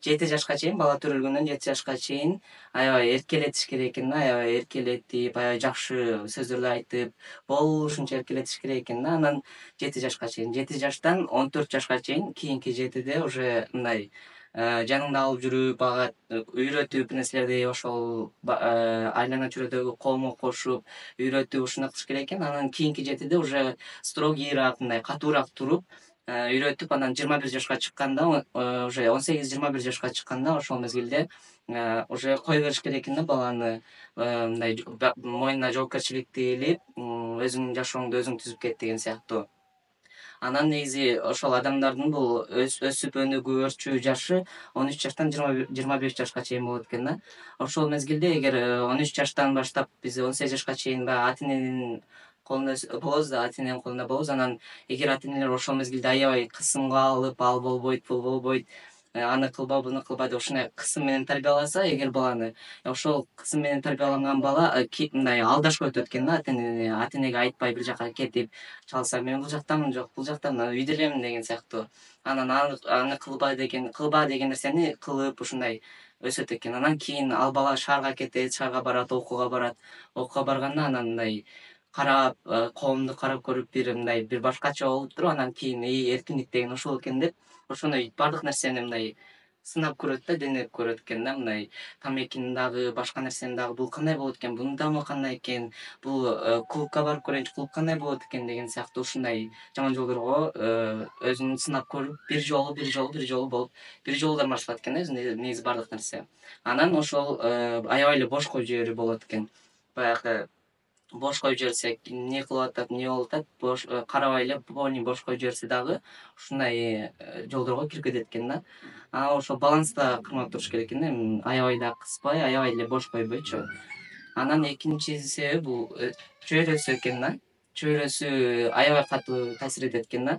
7 жашка чейин, бала төрөлгөндөн 7 жашка чейин аябай эркелетиш керек экен да, аябай эркелетип, аябай жакшы сөздөрдү айтып, болушунча эркелетиш керек экен да. Анан 7 жашка чейин, 7 жаштан 14 жашка чейин, кийинки 7де уже мындай жаныңда алып жүрүп, ага үйрөтүп нерселерди, ошол айлана чөйрөдөгү коомго кошуп, үйрөтүп ушундай кылыш керек экен. Анан кийинки 7де уже строгийраак, мындай катуураак туруп, үйрөтүп, анан 21 жашка чыкканда, уже 18-21 жашка чыкканда ошол мезгилде уже кое бериш керек экен да баланы, мындай мойнуна жоопкерчиликти илип, өзүңдүн жашооңду өзүң түзүп кет деген сыяктуу. Анан негизи ошол адамдардын бул өсүп өнүгүү өрчүү жашы 13 жаштан 25 жашка чейин болот экен да. Ошол мезгилде эгер 13 жаштан баштап биз 18 жашка чейин баягы ата эненин колунда болобуз да, ата эненин колунда болобуз. Анан эгер ата энелер ошол мезгилде аябай кысымга алып, ал болбойт, бул болбойт, аны кылба, буну кылба деп ушундай кысым менен тарбияласа эгер баланы, ошол кысым менен тарбияланган бала мындай алдашып өтөт экен да ата энеге айтпай бир жака кетип чалса, мен бул жактамын, жок бул жактамын, үйдө элемин деген сыяктуу. Анан аны кылба деген нерсени кылып ушундай өсөт экен. Анан кийин ал бала шаарга кетет, шаарга барат, окууга барат. Окууга барганда анан мындай карап, коомду карап көрүп бир башкача болуп туруп, анан кийин эркиндик деген ушул экен деп, ошондо баардык нерсени мындай сынап көрөт да, денеп көрөт экен да, мындай тамекини дагы, башка нерсени дагы, бул кандай болот экен, бунун даамы кандай экен, бул клубка барып көрөйүнчү, клуб кандай болот экен деген сыяктуу ушундай жаман жолдорго өзүн сынап көрүп, бир жолу болуп, бир жолудан башталат экен да негизи баардык нерсе. Анан ошол аябай эле бош коюп жиберип болот экен. Баягы бош коюп жиберсек эмне кылып атат, эмне болуп атат, карабай эле полный бош коюп жиберсе дагы ушундай жолдорго кирип кетет экен да. Ошол баланста кырмап туруш керек экен да, аябай да кыспай, аябай эле бош койбойчу. Анан экинчи себеби бул чөйрөсү экен да. Чөйрөсү аябай катуу таасир этет экен да.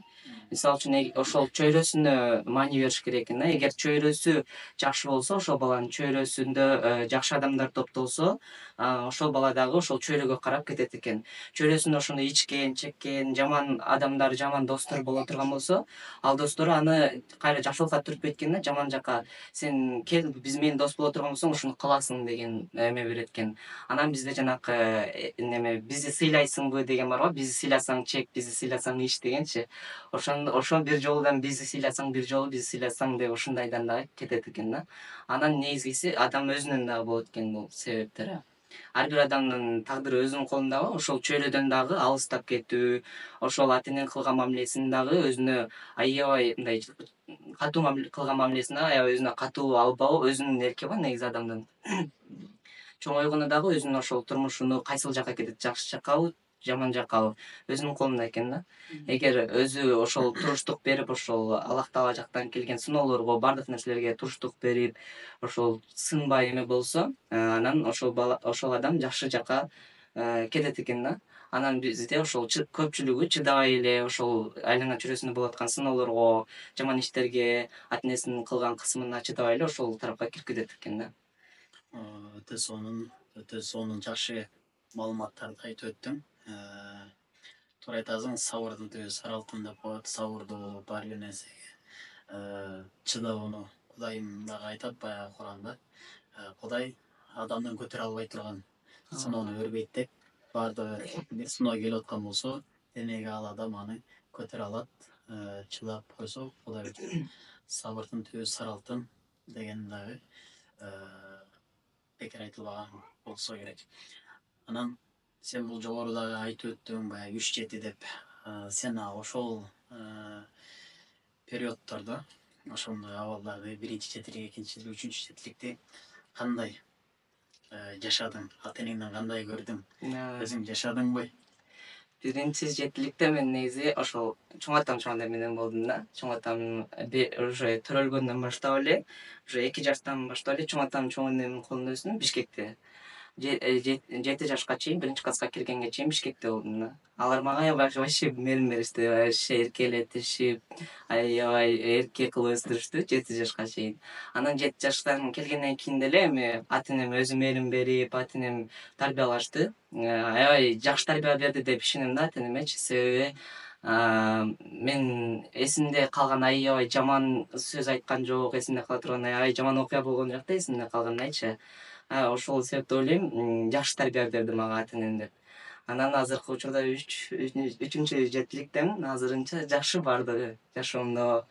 Мисалы үчүн ошол чөйрөсүнө маани бериш керек экен да. Эгер чөйрөсү жакшы болсо, ошол баланын чөйрөсүндө жакшы адамдар топтолсо, ошол бала дагы ошол чөйрөгө карап кетет экен. Чөйрөсүндө ошондой ичкен, чеккен, жаман адамдар, жаман достор боло турган болсо, ал достору аны кайра жакшылыкка түртпөйт экен да, жаман жака. Сен кел, биз менен дос боло турган болсоң, ушуну кыласың деген эме берет экен. Анан бизде жанакы бизди сыйлайсыңбы деген бар го, бизди сыйласаң чек, бизди сыйласаң иш дегенчи. Ошол бир жолудан бизди сыйласаң, бир жолу бизди сыйласаң деп ушундайдан дагы кетет экен да. Анан негизгиси адам өзүнөн дагы болот экен бул себептери. Ар бир адамдын тагдыры өзүнүн колунда го, ошол чөйрөдөн дагы алыстап кетүү, ошол ата эненин кылган мамилесин дагы өзүнө аябай мындай катуу кылган мамилесин дагы аябай өзүнө катуу албау өзүнүн эрки го негизи адамдын. Чоңойгондо дагы өзүнүн ошол турмушуну кайсыл жакка кетет, жакшы жаккабы, жаман жаккабы өзүнүн колунда экен да. Эгер өзү ошол туруштук берип, ошол Аллах Таала жактан келген сыноолорго, баардык нерселерге туруштук берип, ошол сынбай эме болсо, анан ошол адам жакшы жакка кетет экен да. Анан бизде ошол көпчүлүгү чыдабай эле ошол айлана чүрөсүндө болуп аткан сыноолорго, жаман иштерге, ата энесинин кылган кысымына чыдабай эле ошол тарапка кирип кетет экен да. Өтө сонун жакшы маалыматтарды айтып өттүң. Туура айтасың, сабырдын түбү сары алтын деп коет, сабырдуу болуп ар бир нерсеге чыдоону Кудайым дагы айтат баягы Куранда. Кудай адамдан көтөрө албай турган сыноону бербейт деп, баардыгы бир сыноо келип аткан болсо, демек ал адам аны көтөрө алат, чыдап койсо, Кудай сабырдын түбү сары алтын деген дагы бекер айтылбаган болсо керек. Анан сен бул жогорудагы айтып өттүң, баягы 3-7 деп. Сен ошол периоддордо, ошондой абалдагы 1-чи жетилик, 2-чи жетилик, 3-чү жетиликти кандай жашадың? Ата энеңден кандай көрдүң? Өзүң жашадыңбы? 1-чи жетиликте мен негизи ошол чоң атам менен болдум да. Чоң атам уже төрөлгөндөн баштап эле, уже 2 жаштан баштап эле чоң атам, чоң энемдин колунда өстүм Бишкекте. 7 жашка чейин, 1-класска киргенге чейин Бишкекте болдум да. Алар мага аябай вообще мээрим беришти, вообще эркелетишип, аябай эрке кылып өстүрүштү 7 жашка чейин. Анан 7 жаштан келгенден кийин деле эми ата энем өзү мээрим берип, ата энем тарбиялашты. Аябай жакшы тарбия берди деп ишенем да ата энемечи, себеби мен эсимде калган аябай жаман сөз айткан жок, эсимде кала турган аябай жаман окуя болгон жок да эсимде калганайчы. Ошол себептен ойлойм, жакшы тарбия берди мага ата энем деп. Анан азыркы учурда 3-чү жетиликтемин. Азырынча жакшы баардыгы. Жашоомдо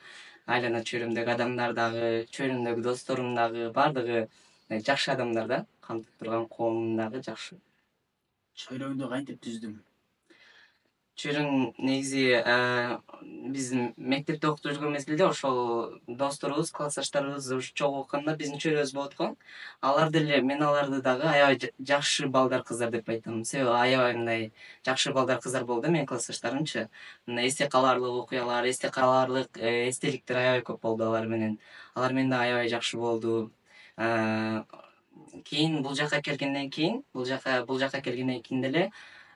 айлана чөйрөмдөгү адамдар дагы, чөйрөмдөгү досторум дагы, баардыгы жакшы адамдар да. Камтып турган коомум дагы жакшы. Чөйрөңдү кантип түздүң? чүрүн негизи биз мектепте окутуп жүргөн мезгилде ошол досторубуз, классташтарыбыз чогуу окуганда биздин чөйрөбүз болот го. Алар деле мен аларды дагы аябай жакшы балдар, кыздар деп айтам. Себеби аябай мындай жакшы балдар, кыздар болду менин классташтарымчы. Мындай эсте калаарлык окуялар, эсте калаарлык эстеликтер аябай көп болду алар менен. Алар менен да аябай жакшы болду. Кийин бул жака келгенден кийин, деле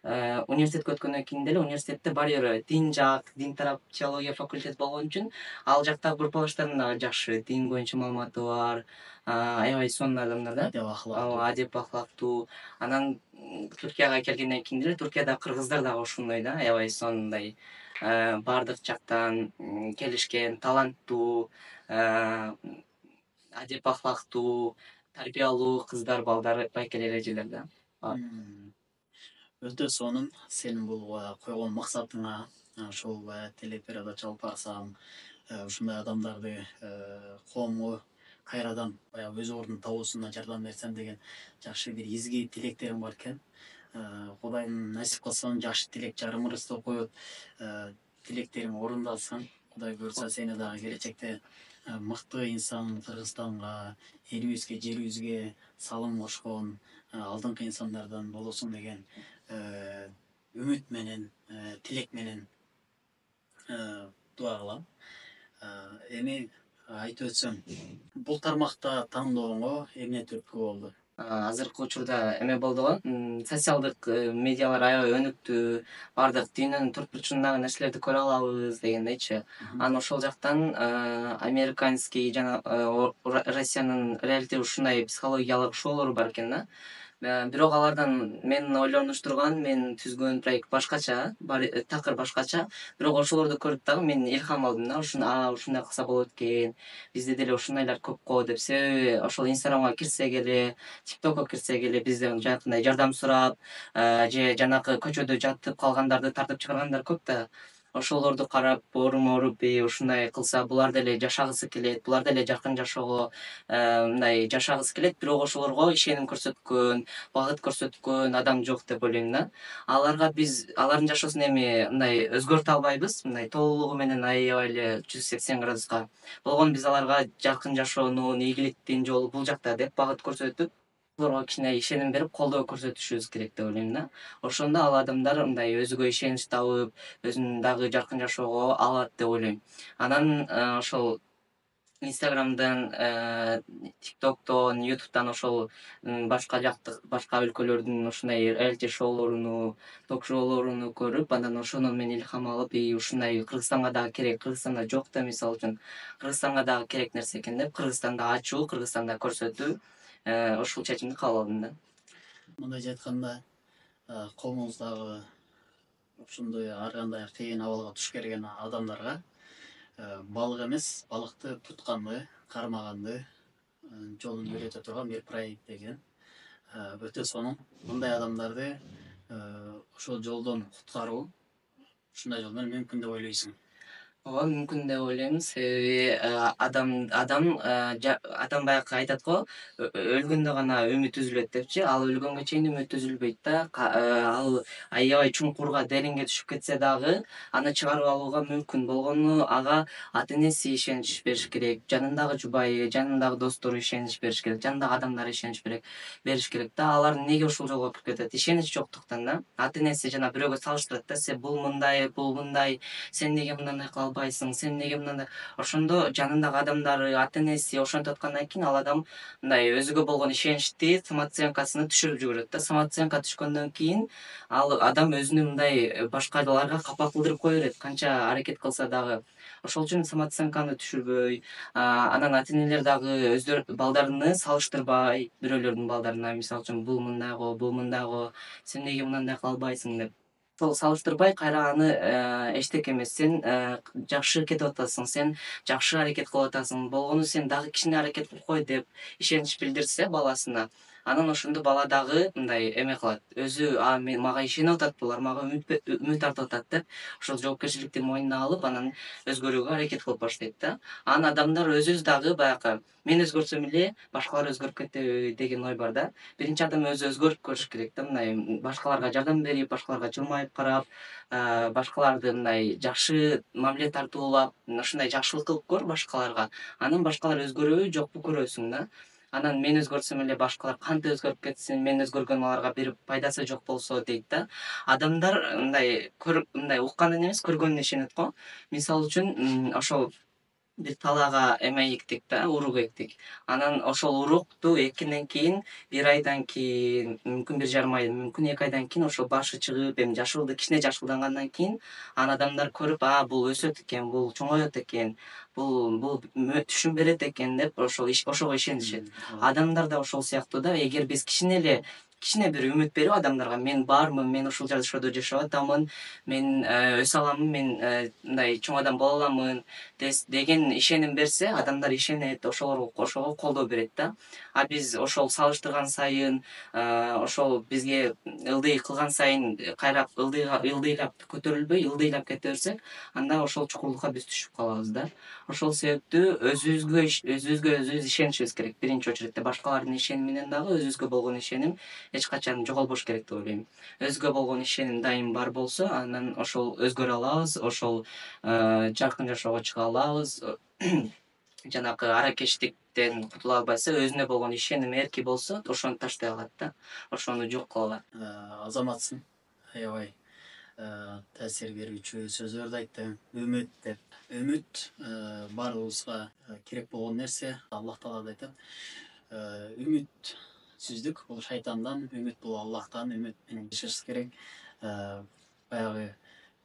университетке өткөндөн кийин деле университетте баары бир дин жак, дин тарап теология факультети болгон үчүн ал жактагы группалаштарым дагы жакшы, дин боюнча маалыматы бар, аябай сонун адамдар да. Адеп ахлактуу. Адеп ахлактуу. Анан Түркияга келгенден кийин деле Түркиядагы кыргыздар дагы ошондой да, аябай сонундай баардык жактан келишкен, таланттуу, адеп ахлактуу, тарбиялуу кыздар, балдар, байкелер, эжелер да. Өтө сонун. Сенин бул койгон максатыңа ошол телеэфирде чалып барсаң, ушундай адамдарды коомго кайрадан баягы өз ордун табуусуна жардам берсем деген жакшы бир изги тилектериң бар экен. Кудайым насип кылсын, жакшы тилек жарым ырыс деп коет. Тилектериң орундалсын. Кудай буйрса сени дагы келечекте мыкты инсан, Кыргызстанга, элибизге, жерибизге салым кошкон алдыңкы инсандардан болосуң деген үмүт менен, тилек менен дуа кылам. Эми айтып өтсөң, бул тармакта тандооңо эмне түрткү болду? Азыркы учурда эме болду го, социалдык медиалар аябай өнүктү, баардык дүйнөнүн төрт бурчундагы нерселерди көрө алабыз дегендейчи. Анан ошол жактан американский жана Россиянын реалити ушундай психологиялык шоулору бар экен да. Бирок алардан мен ойлонуштурган, мен түзгөн проект башкача, такыр башкача. Бирок ошолорду көрүп дагы мен илхам алдым да, ушундай кылса болот экен, бизде деле ушундайлар көп го деп. Себеби ошол инстаграмга кирсек эле, тиктокко кирсек эле бизден жанакындай жардам сурап, же жанакы көчөдө жатып калгандарды тартып чыгаргандар көп да. Ошолорду карап, ооруп, ушундай кылса булар деле жашагысы келет, булар деле жаркын жашоого мындай жашагысы келет, бирок ошолорго ишеним көрсөткөн, багыт көрсөткөн адам жок деп ойлойм да. Аларга биз алардын жашоосун эми мындай өзгөртө албайбыз, мындай толугу менен аябай эле 180 градуска. Болгону биз аларга жаркын жашоонун, ийгиликтин жолу бул жакта деп багыт көрсөтүп, аларга кичине ишеним берип, колдоо көрсөтүшүбүз керек деп ойлойм да. Ошондо ал адамдар мындай өзүгө ишенич табып, өзүн дагы жаркын жашоого алат деп ойлойм. Анан ошол инстаграмдан, тиктоктон, ютубтан ошол башка өлкөлөрдүн ушундай реалити шоулоруну, ток шоулоруну көрүп, анан ошондон мен илхам алып, ушундай Кыргызстанга дагы керек, Кыргызстанда жок да, мисалы үчүн Кыргызстанга дагы керек нерсе экен деп, Кыргызстанда ачуу, Кыргызстанда көрсөтүү, ушул чечимди кабыл алдым да. Мындайча айтканда, коомубуздагы ушундай ар кандай кыйын абалга туш келген адамдарга балык эмес, балыкты тутканды, кармаганды жолун үйрөтө турган бир проект деген. Өтө сонун. Мындай адамдарды ошол жолдон куткаруу ушундай жол менен мүмкүн деп ойлойсуң? Ооба, мүмкүн деп ойлойм. Себеби адам баягы айтат го, өлгөндө гана үмүт үзүлөт депчи. Ал өлгөнгө чейин үмүт үзүлбөйт да. Ал аябай чуңкурга, деринге түшүп кетсе дагы, аны чыгарып алууга мүмкүн болгону ага ата-энеси ишенич бериш керек, жанындагы жубайы, жанындагы достору ишенич бериш керек, жанындагы адамдар ишенич бериш керек да. Алар неге ушул жолго кирип кетет? Ишенич жоктуктан да. Ата-энеси жана бирөөгө салыштырат да, сен бул мындай, сен неге мындай кыла албайсың, сен неге мындай. Ошондо жанындагы адамдары, ата-энеси ошентип аткандан кийин ал адам мындай өзүгө болгон ишеничти, самооценкасыны түшүрүп жиберет да. Самооценка түшкөндөн кийин ал адам өзүнү мындай башкаларга капа кылдырып кое берет, канча аракет кылса дагы. Ошол үчүн самооценканы түшүрбөй, анан ата-энелер дагы өздөрү балдарыны салыштырбай, бирөөлөрдүн балдарына, мисалы үчүн бул мындай го, сен эмнеге мындай кыла албайсың деп. Сол салыштырбай, кайра аны эчтеке эмес, сен жакшы кетип атасың, сен жакшы аракет кылып атасың, болгону сен дагы кичине аракет кылып кой деп ишенич билдирсе баласына, Анан ошондо бала дагы мындай эме кылат, өзү мага ишенип атат булар, мага үмүт артып атат деп ошол жоопкерчиликти мойнуна алып, анан өзгөрүүгө аракет кылып баштайт да. Анан адамдар өзүбүз дагы баягы мен өзгөрсөм эле башкалар өзгөрүп кетеби деген ой бар да. Биринчи адам өзү өзгөрүп көрүш керек да, мындай башкаларга жардам берип, башкаларга жылмайып карап, башкаларды мындай жакшы мамиле тартуулап, ушундай жакшылык кылып көр башкаларга. Анан башкалар өзгөрөбү жокпу көрөсүң да. Анан мен өзгөрсөм эле башкалар кантип өзгөрүп кетсин, мен өзгөргөнүм аларга бир пайдасы жок болсо дейт да. Адамдар мындай укканын эмес, көргөнүнө ишенет го. Мисалы үчүн, ошол бир талаага эме эктик да, урук эктик. Анан ошол урукту эккенден кийин, бир айдан кийин, мүмкүн 1,5 ай, мүмкүн 2 айдан кийин ошол башы чыгып, эми кичине жашылдангандан кийин аны адамдар көрүп, бул өсөт экен, бул чоңоет экен, бул түшүм берет экен деп ошого ишенишет. Адамдар да ошол сыяктуу да, эгер биз кичине бир үмүт берип адамдарга мен бармын, мен ушул жашоодо жашап атамын, мен өсө аламын, мен мындай чоң адам боло аламын деген ишеним берсе, адамдар ишенет, ошого колдоо берет да. А биз ошол салыштырган сайын, ошол бизге ылдый кылган сайын кайра ылдыйлап көтөрүлбөй, ылдыйлап кете берсек, анда ошол чукурлукка биз түшүп калабыз да. Ошол себептүү өзүбүзгө ишенишибиз керек. Биринчи очередте башкалардын ишениминен дагы өзүбүзгө болгон ишеним эч качан жоголбош керек деп ойлойм. Өзгө болгон ишеним дайым бар болсо, анан ошол өзгөрө алабыз, ошол жаркын жашоого чыга алабыз. Жанагы аракечтиктен кутула албайса, өзүнө болгон ишеним эрки болсо, ошону таштай алат да, ошону жок кыла алат. Азаматсың, аябай таасир берүүчү сөздөрдү айттың. Үмүт деп. Үмүт баарыбызга керек болгон нерсе. Аллах таала да айтат. Үмүтсүздүк бул шайтандан, үмүт бул Аллахтан. Үмүт менен жашаш керек. Баягы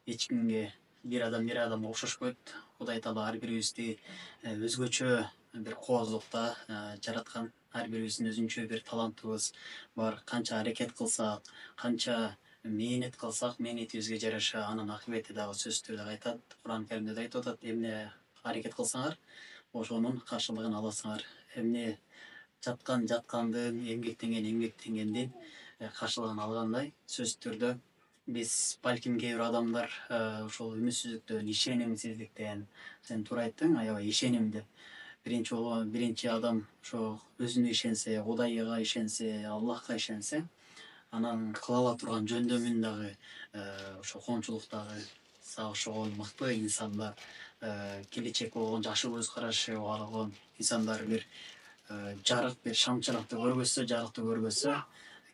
эч кимге бир адамга окшошпойт. Кудай таала ар бирибизди өзгөчө бир кооздукта жараткан. Ар бирибиздин өзүнчө бир талантыбыз бар. Канча аракет кылсак, канча мээнет кылсак, мээнетибизге жараша анын акыбети дагы сөзсүз түрдө кайтат. Куран Каримде да айтып атат, эмне аракет кылсаңар, ошонун каршылыгын аласыңар. Эмне жаткандын, эмгектенгендин каршылыгын алгандай, сөзсүз түрдө биз балким кээ бир адамдар ошол үмүтсүздүктөн, ишенимсиздиктен, сен туура айттың, аябай ишеним деп. Биринчи адам ошо өзүнө ишенсе, Кудайга ишенсе, Аллахка ишенсе, анан кыла ала турган жөндөмүн дагы, ошо коомчулуктагы ошого мыкты инсандар, келечекке болгон жакшы көз карашы болгон инсандар бир жарык, бир шамчыракты көргөзсө, жарыкты көргөзсө,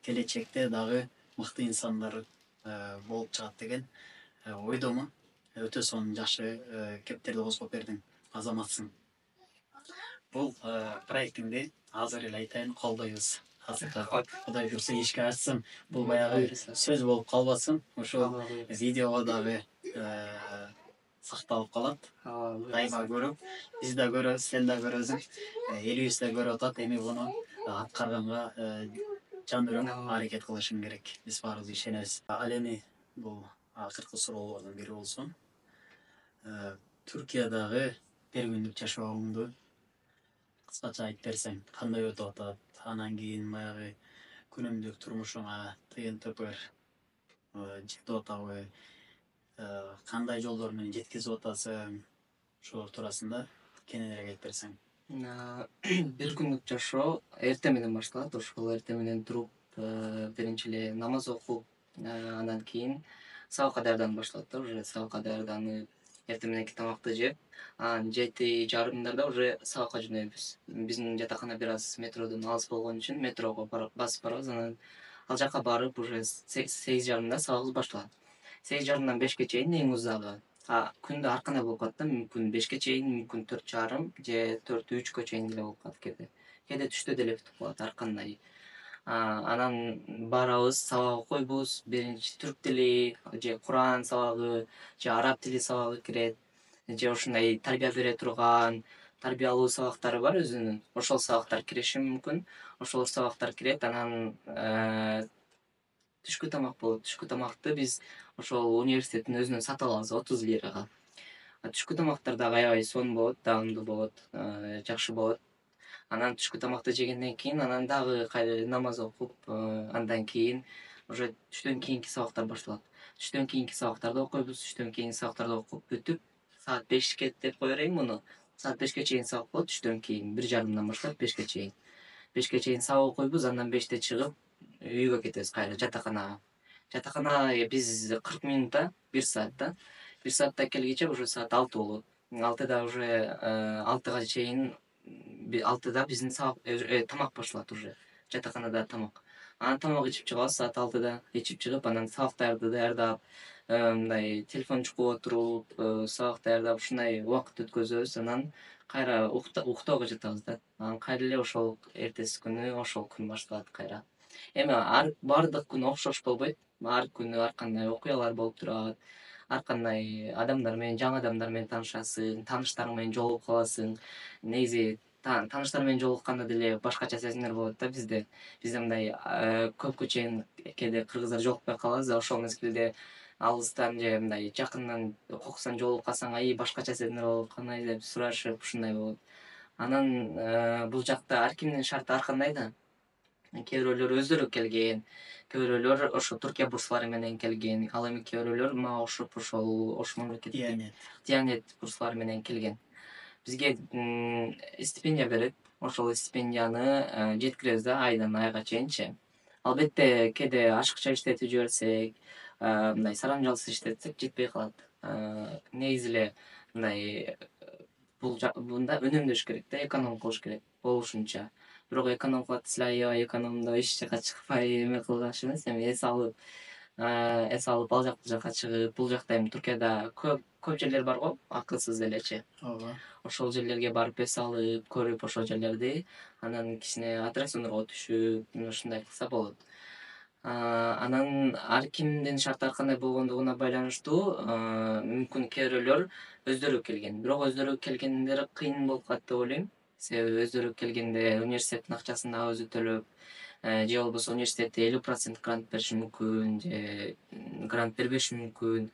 келечекте дагы мыкты инсандар болуп чыгат деген ойдомун. Өтө сонун жакшы кептерди козгоп бердиң. Азаматсың. Бул проектиңди азыр эле айтайын, колдойбуз. Кудай буюрса ишке ашсын. Бул баягы сөз болуп калбасын. Ошол видеого дагы сакталып калат. Дайыма көрүп, биз да көрөбүз, сен да көрөсүң, элибиз да көрүп атат. Эми буну аткарганга жан өрөң аракет кылышың керек. Биз баарыбыз ишенебиз. Ал эми бул акыркы суроолордун бири болсун. Түркиядагы бир күндүк жашооңду кыскача айтып берсең, кандай өтүп атат? Анан кийин баягы күнүмдүк турмушуңа тыйын төкөр жетип атабы? Кандай жолдор менен жеткизип атасың? Ошолор туурасында кененирээк айтып берсең. Бир күндүк жашоо эртең менен башталат. Ошол эртең менен туруп, биринчи эле намаз окуп, анан кийин сабакка даярданып башталат да. Уже сабакка даярданып, эртең мененки тамакты жеп, анан 7:30 уже сабакка жөнөйбүз. Биздин жатакана бир аз метродон алыс болгон үчүн метрого басып барабыз. Анан ал жака барып, уже 8:30 сабагыбыз башталат. 8:30-дан 5-ке чейин эң узагы. Күндө ар кандай болуп калат да, мүмкүн 5-ке чейин, мүмкүн 4:30 же 4:03-кө чейин деле болуп калат кээде. Кээде түштө деле бүтүп калат, ар кандай. Анан барабыз, сабак окуйбуз. Биринчи түрк тили же Куран сабагы же араб тили сабагы кирет. Же ушундай тарбия бере турган, тарбиялуу сабактары бар өзүнүн. Ошол сабактар кириши мүмкүн. Ошол сабактар кирет. Анан түшкү тамак болот. Түшкү тамакты биз ошол университеттин өзүнөн сатып алабыз 30 лирага. Түшкү тамактар дагы аябай сонун болот, даамдуу болот, жакшы болот. Анан түшкү тамакты жегенден кийин анан дагы кайра намаз окуп, андан кийин уже түштөн кийинки сабактар башталат. Түштөн кийинки сабактарды окуйбуз. Түштөн кийинки сабактарды окуп бүтүп, саат 5ке деп кое берейин муну. Саат 5ке чейин сабак болот. Түштөн кийин 1:30 баштап 5ке чейин. 5ке чейин сабак окуйбуз. Андан 5те чыгып үйгө кетебиз кайра жатаканага. Жатаканага биз 40 минутта, 1 саатта. 1 саатта келгиче уже саат 6 болот. 6да уже 6га чейин 6да биздин тамак башталат уже. Жатаканада тамак. Анан тамак ичип чыгабыз саат 6да. Ичип чыгып, анан сабактарды даярдап, мындай телефон чукуп отуруп, сабак даярдап ушундай убакыт өткөзөбүз. Анан кайра уктоого жатабыз да. Анан кайра эле ошол эртеси күнү ошол күн башталат кайра. Эми бардык күн окшош болбойт. Ар күнү ар кандай окуялар болуп турат. Ар кандай адамдар менен, жаңы адамдар менен таанышасың, тааныштарың менен жолугуп каласың. Негизи тааныштар менен жолукканда деле башкача сезимдер болот да бизде. Бизде мындай көпкө чейин кээде кыргыздар жолукпай калабыз да, ошол мезгилде алыстан же мындай жакындан кокусан жолугуп калсаң, башкача сезимдер болуп, кандай деп сурашып, ушундай болот. Анан бул жакта ар кимдин шарты ар кандай да. Кээ бирөөлөр өздөрү келген, кээ бирөөлөр ошо Түркия бурслары менен келген, ал эми кээ бирөөлөр мага окшоп ошол мамлекеттик Диянет. Диянет бурслары менен келген. Бизге стипендия берет. Ошол стипендияны жеткиребиз да айдан айга чейинчи. Албетте кээде ашыкча иштетип жиберсек, мындай сарамжалсыз иштетсек жетпей калат. Негизи эле мындай мында үнөмдөш керек да, эконом кылыш керек болушунча. Бирок эконом кылат десе аябай экономдоп эч жака чыкпай эме кылгаш эмес, эми эс алып ал жака чыгып, бул жакта эми Туркияда көп жерлер бар го, акысыз элечи. Ооба. Ошол жерлерге барып эс алып, көрүп ошол жерлерди, анан кичине аттракциондорго түшүп, ушундай кылса болот. Анан ар кимдин шарты ар кандай болгондугуна байланыштуу, мүмкүн кээ бирөөлөр өздөрү келген. Бирок өздөрү келгендери кыйын болуп калат деп ойлойм. Себеби өздөрү келгенде университеттин акчасын дагы өзү төлөп, же болбосо университет 50% грант бериши мүмкүн, же грант бербеши мүмкүн.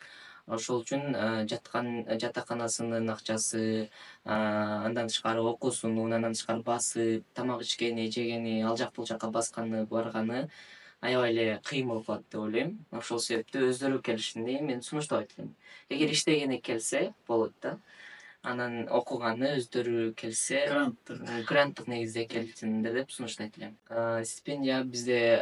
Ошол үчүн жатаканасынын акчасы, андан тышкары окуусуну, андан тышкары басып, тамак ичкени, жегени, ал жак бул жака басканы, барганы аябай эле кыйын болуп калат деп ойлойм. Ошол себептен өздөрү келишини мен сунуштабайт элем. Эгер иштегени келсе болот да. Анан окуганы өздөрү келсе, гранттык негизде келсиндер деп сунуштайт элем. Стипендия бизде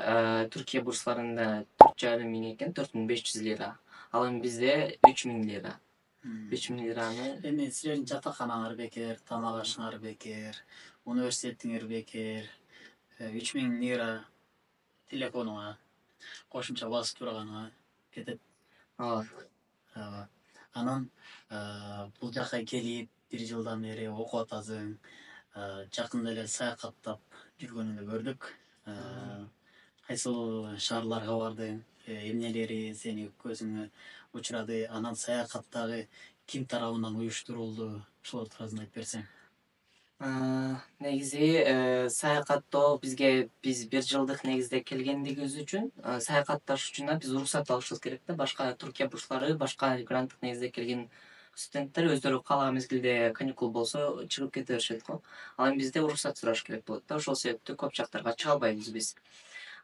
Түркия бурсларында 4,5 миң экен, 4500 лира. Ал эми бизде 3000 лира. 3000 лираны Эми силердин жатаканаңар бекер, тамак ашыңар бекер, университетиңер бекер, 3000 лира телефонуңа кошумча басып турганыңа кетет. ооба. Анан бул жака келип 1 жылдан бери окуп атасың, жакында эле саякаттап жүргөнүңдү көрдүк. Кайсыл шаарларга бардың, эмнелери сени көзүңө учурады, анан саякаттагы ким тарабынан уюштурулду, ошол туурасында айтып берсең. Негизи саякаттоо бизге биз 1 жылдык негизде келгендигибиз үчүн, саякатташ үчүн биз уруксат алышыбыз керек да. Башка Түркия бурслары, башка гранттык негизде келген студенттер өздөрү каалаган мезгилде каникул болсо чыгып кете беришет го. Ал эми бизде уруксат сураш керек болот да. Ошол себептен көп жактарга чыга албайбыз биз.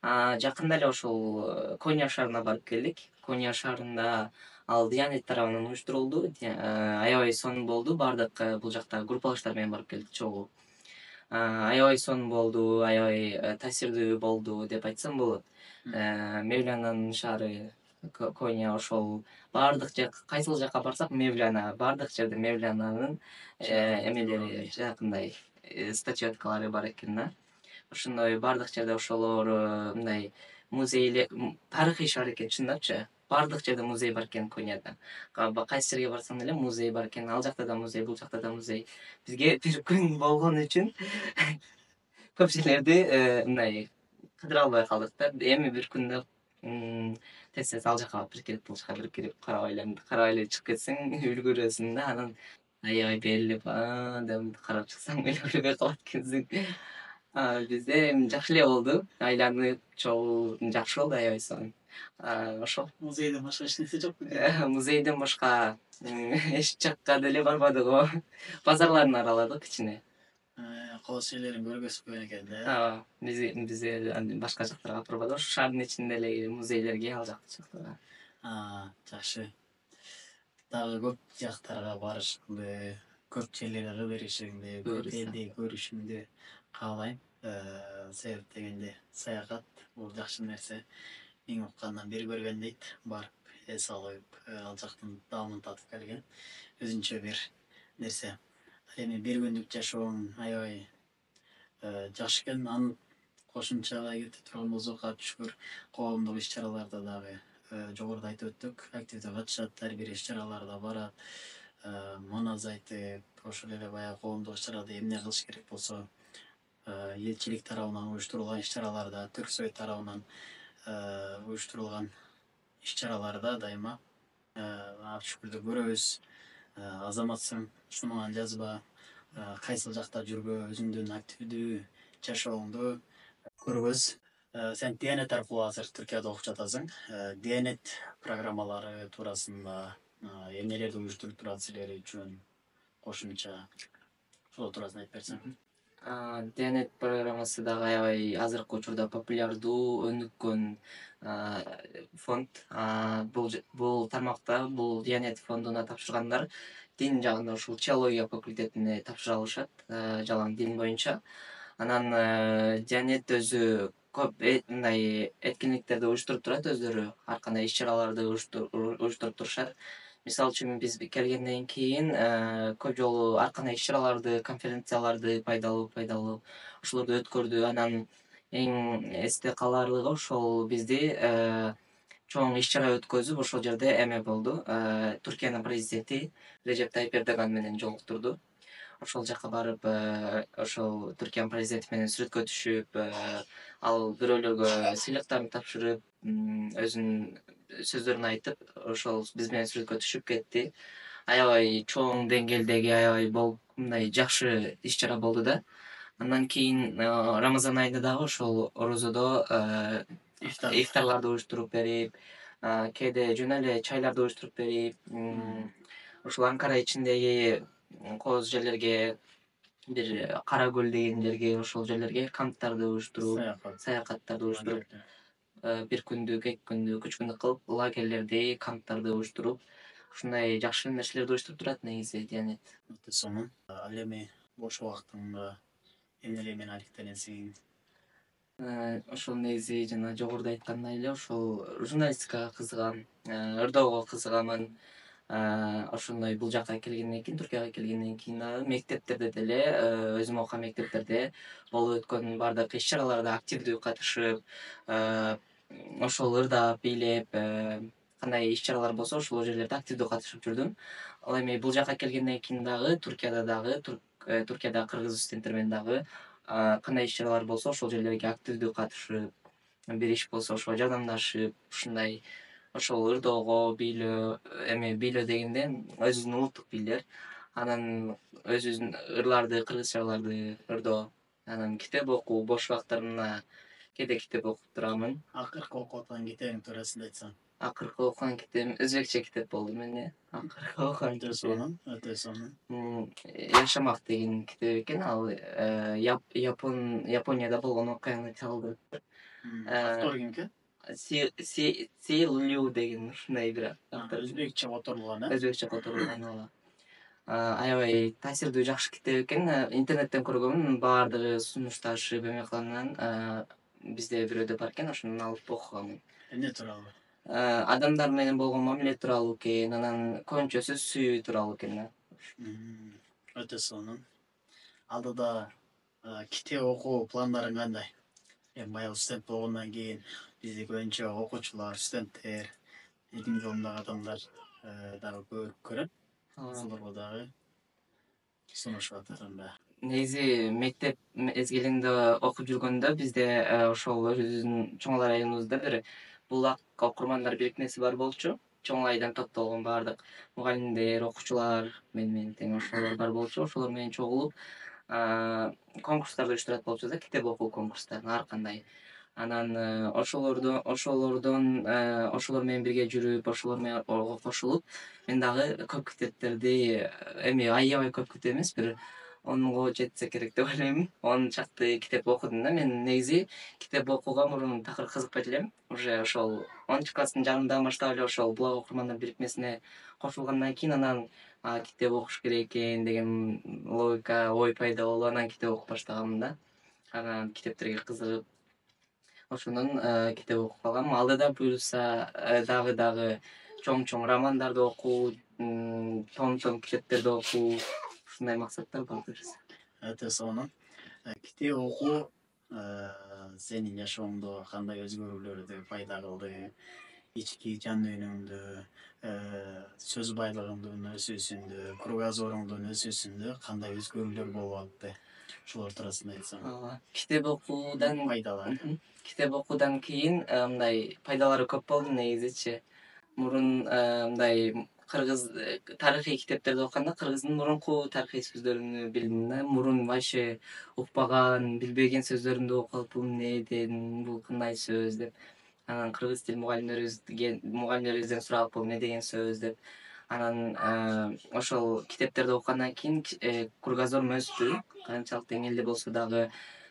Жакында эле ошол Коnya шаарына барып келдик. Коnya шаарында ал Диянет тарабынан уюштурулду. Аябай сонун болду. Бардык бул жакта группалаштар менен барып келдик чогуу. Аябай сонун болду, аябай таасирдүү болду деп айтсам болот. Мевлянанын шаары Коnya ошол бардык кайсыл жака барсак Мевляна, бардык жерде Мевлянанын эмелери жакындай статуэткалары бар экен да. Ошондой бардык жерде ошолор мындай музейлер, тарыхый шаар экен чындапчы. Бардык жерде музей бар экен Коньяда. Кайсы жерге барсаң деле музей бар экен. Ал жакта да музей, бул жакта да музей. Бизге бир күн болгон үчүн көп жерлерди мындай кыдыра албай калдык да. Эми бир күндө тез ал жака бир кирип, бул жака бир кирип карабай эле чыгып кетсең үлгүрөсүң да. Анан аябай берилип деп карап чыксаң үлгүрбөй калат экенсиң. Бизде эми жакшы эле болду. Айланып чогуу жакшы болду, аябай сонун. Ошол. Музейден башка эч нерсе жокпу? Музейден башка эч жакка деле барбадык го. Базарларын араладык кичине. Кооз жерлерин көргөзүп экен да. Ооба, бизге башка жактарга турбады, ошо шаардын ичинде эле музейлерге ал жактарга. Жакшы. Дагы көп жактарга барышыңды, көп жерлерге беришиңди, көп Буюрса. элди көрүшүңдү каалайм. Себеп дегенде саякат бул жакшы нерсе. Эң уккандан бир көргөн дейт. Барып эс алып, ал жактын даамын татып келген өзүнчө бир нерсе. Ал эми бир күндүк жашооң аябай жакшы экен. Анын кошумча кетип турган болсок, ап шүгүр коомдук иш-чараларда дагы жогоруда айтып өттүк, активдүү катышат, ар бир иш-чараларда барат. Маназ айтып, ошол эле баягы коомдук иш-чарада эмне кылыш керек болсо, элчилик тарабынан уюштурулган иш-чараларда, Түрк Совет тарабынан уюштурулган иш-чараларда дайыма ап шүгүрдү көрөбүз. Азаматсың, ушуну жазба, кайсыл жакта жүргөө, өзүңдүн активдүү жашооңду көргөз. Сен Диянет аркылуу азыр Түркияда окуп жатасың. Диянет программалары туурасында эмнелерди уюштуруп турат силер үчүн кошумча ошол туурасында айтып берсең. Диянет программасы дагы аябай азыркы учурда популярдуу, өнүккөн фонд. Бул тармакта, бул Диянет фондуна тапшыргандар дин жагында ушул теология факультетине тапшыра алышат, жалаң дин боюнча. Анан Диянет өзү көп мындай эткинликтерди уюштуруп турат өздөрү, ар кандай иш-чараларды уюштуруп турушат. Мисалы үчүн биз келгенден кийин көп жолу ар кандай иш-чараларды, конференцияларды пайдалуу ошолорду өткөрдү. Анан эң эсте калаарлыгы ошол бизди чоң иш-чара өткөзүп, ошол жерде эме болду. Түркиянын президенти Режеп Тайип Эрдоган менен жолуктурду. Ошол жака барып, ошол Түркиянын президенти менен сүрөткө түшүп, ал бирөөлөргө сыйлыктарын тапшырып, өзүнүн сөздөрүн айтып, ошол биз менен сүрөткө түшүп кетти. Аябай чоң деңгээлдеги, аябай мындай жакшы иш-чара болду да. Андан кийин Рамазан айында дагы ошол орозодо ифтарларды уюштуруп берип, кээде жөн эле чайларды уюштуруп берип, ушул Анкара ичиндеги кооз жерлерге, бир Кара көл деген жерге, ошол жерлерге камптарды уюштуруп, саякаттарды уюштуруп, бир күндүк, 2 күндүк, 3 күндүк кылып лагерлерди, камптарды уюштуруп, ушундай жакшы нерселерди уюштуруп турат негизи Диянет. Өтө сонун. Ал эми бош убактыңда эмнелер менен алектенесиң? Ошол негизи жана жогоруда айткандай эле ошол журналистикага кызыгам, ырдоого кызыгамын. Ошондой бул жака келгенден кийин, Түркияга келгенден кийин дагы мектептерде деле, өзүм окуган мектептерде болуп өткөн баардык иш-чараларда активдүү катышып, ошол ырдап, бийлеп, кандай иш-чаралар болсо ошол жерлерде активдүү катышып жүрдүм. Ал эми бул жака келгенден кийин дагы Түркиядагы кыргыз студенттер менен дагы кандай иш-чаралар болсо ошол жерлерге активдүү катышып, бир иш болсо ошого жардамдашып, ушундай ошол ырдоого, бийлөө дегенде өзүбүздүн улуттук бийлер, анан өзүбүздүн ырларды, кыргызчаларды ырдоо, анан китеп окуу, бош убактарымда кээде китеп окуп турамын. Акыркы окуп аткан китебиң туурасында айтсаң. Акыркы окуган китебим өзбекче китеп болду менин. Акыркы окуган Өтө сонун, өтө сонун. Жашамак деген китеп экен. Ал Японияда болгон окуяны чагылдырып. Автор кимки? Си Лю деген ушундай бир автор. Өзбекче которулган, Өзбекче которулган, ооба. Аябай таасирдүү жакшы китеп экен. Интернеттен көргөмүн, баардыгы сунушташып, эме кылганынан бизде бирөөдө бар экен, ошондон алып окуганмын. Эмне тууралуу? Адамдар менен болгон мамиле тууралуу экен, анан көбүнчөсү сүйүү тууралуу экен. Өтө сонун. Алдыда китеп окуу пландарың кандай? Эми баягы студент болгондон кийин бизде көбүнчө окуучулар, студенттер, илим жолундагы адамдар дагы көп көрөт. Силерге дагы сунушуп атасыңбы? Негизи мектеп мезгилинде окуп жүргөндө бизде ошол өзүбүздүн чоңалар районубузда бир булак окурмандар бирикмеси бар болчу. Чоң айдан топтолгон баардык мугалимдер, окуучулар менен тең ошолор бар болчу. Ошолор менен чогулуп конкурстарды уюштурат болчу да, китеп окуу конкурстарын ар кандай. Анан ошолор менен бирге жүрүп, ошолор менен кошулуп, мен дагы көп китептерди, эми аябай көп китеп эмес, бир онго жетсе керек деп ойлойм. Он чакты китеп окудум да. Мен негизи китеп окууга мурун такыр кызыкпайт элем. Уже ошол 10 класстын жанынан баштап эле ошол блог окурмандар бирикмесине кошулгандан кийин анан китеп окуш керек экен деген логика, ой пайда болуп, анан китеп окуп баштаганмын да. Анан китептерге кызыгып, ошондон китеп окуп калгам. Алдыда буюрса дагы чоң романдарды окуу, том китептерди окуу, ушундай максаттар бар буюрса. Өтө сонун. Китеп окуу сенин жашооңдо кандай өзгөрүүлөрдү пайда кылды? Ички жан дүйнөңдү, сөз байлыгыңдын өсүүсүндө, кругозоруңдун өсүүсүндө кандай өзгөрүүлөр болуп атты? Ушулар туурасында айтсаң. Китеп окуудан Пайдалары. китеп окуудан кийин мындай пайдалары көп болду негизичи. Мурун мындай кыргыз тарыхый китептерди окуганда кыргыздын мурунку тарыхый сөздөрүн билдим да. Мурун вообще укпаган, билбеген сөздөрүмдү окуп алып, бул эмне дедим, бул кандай сөз деп. Анан кыргыз тил мугалимдерибизден сурап, бул эмне деген сөз деп. Анан ошол китептерди окугандан кийин кругозорум өстү. Канчалык деңгээлде болсо дагы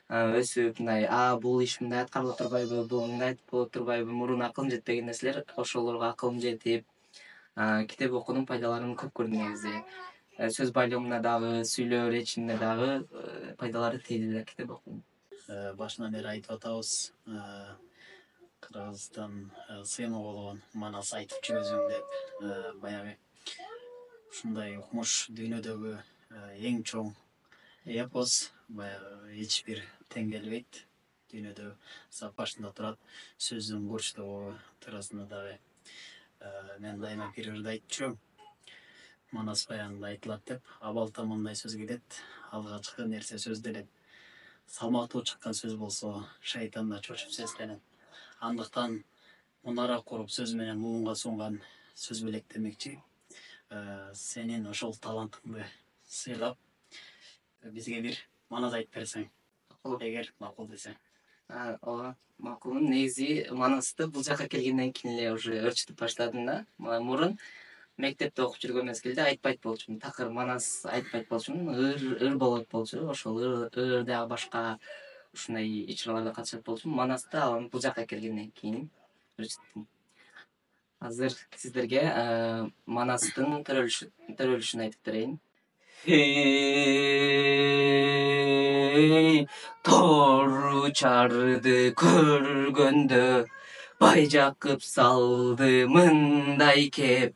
өсүп, мындай, бул иш мындай аткарыла турбайбы, бул мындай боло турбайбы, мурун акылым жетпеген нерселер ошолорго акылым жетип, китеп окуунун пайдаларын көп көрдүм негизи. Сөз байлыгымда дагы, сүйлөө речимде дагы пайдалары тийди да китеп окуунун. Башынан бери айтып атабыз, Кыргызстан сыймы болгон Манас айтып чүгөзүң деп, баягы ушундай укмуш дүйнөдөгү эң чоң эпос, баягы эч бир тең келбейт. Дүйнөдө башында турат. Сөздүн бурчтугу туурасында дагы мен дайыма бир ырды айтып жүрөм. Манас баягында айтылат деп, абалта мындай сөз келет. Алгачкы нерсе сөз делет. Салмактуу чыккан сөз болсо, шайтан да чочуп сезленет. Андыктан мунара куруп сөз менен муунга сунган сөз белек демекчи. Сенин ошол талантыңды сыйлап, бизге бир манас айтып берсең, эгер макул десең. Ооба, макул. Негизи манасты бул жака келгенден кийин эле уже ырчытып баштадым да. Мурун мектепте окуп жүргөн мезгилде айтпайт болчумун. Такыр манас айтпайт болчумун. Ыр болот болчу. Ошол ыр дагы башка ушундай ичраларда катышат болчумун. Манасты анан бул жака келгенден кийин ырчыттым. Азыр сиздерге манастын төрөлүшүн айтып берейин. Тору чарды көргөндө Байжакып салды мындай кеп,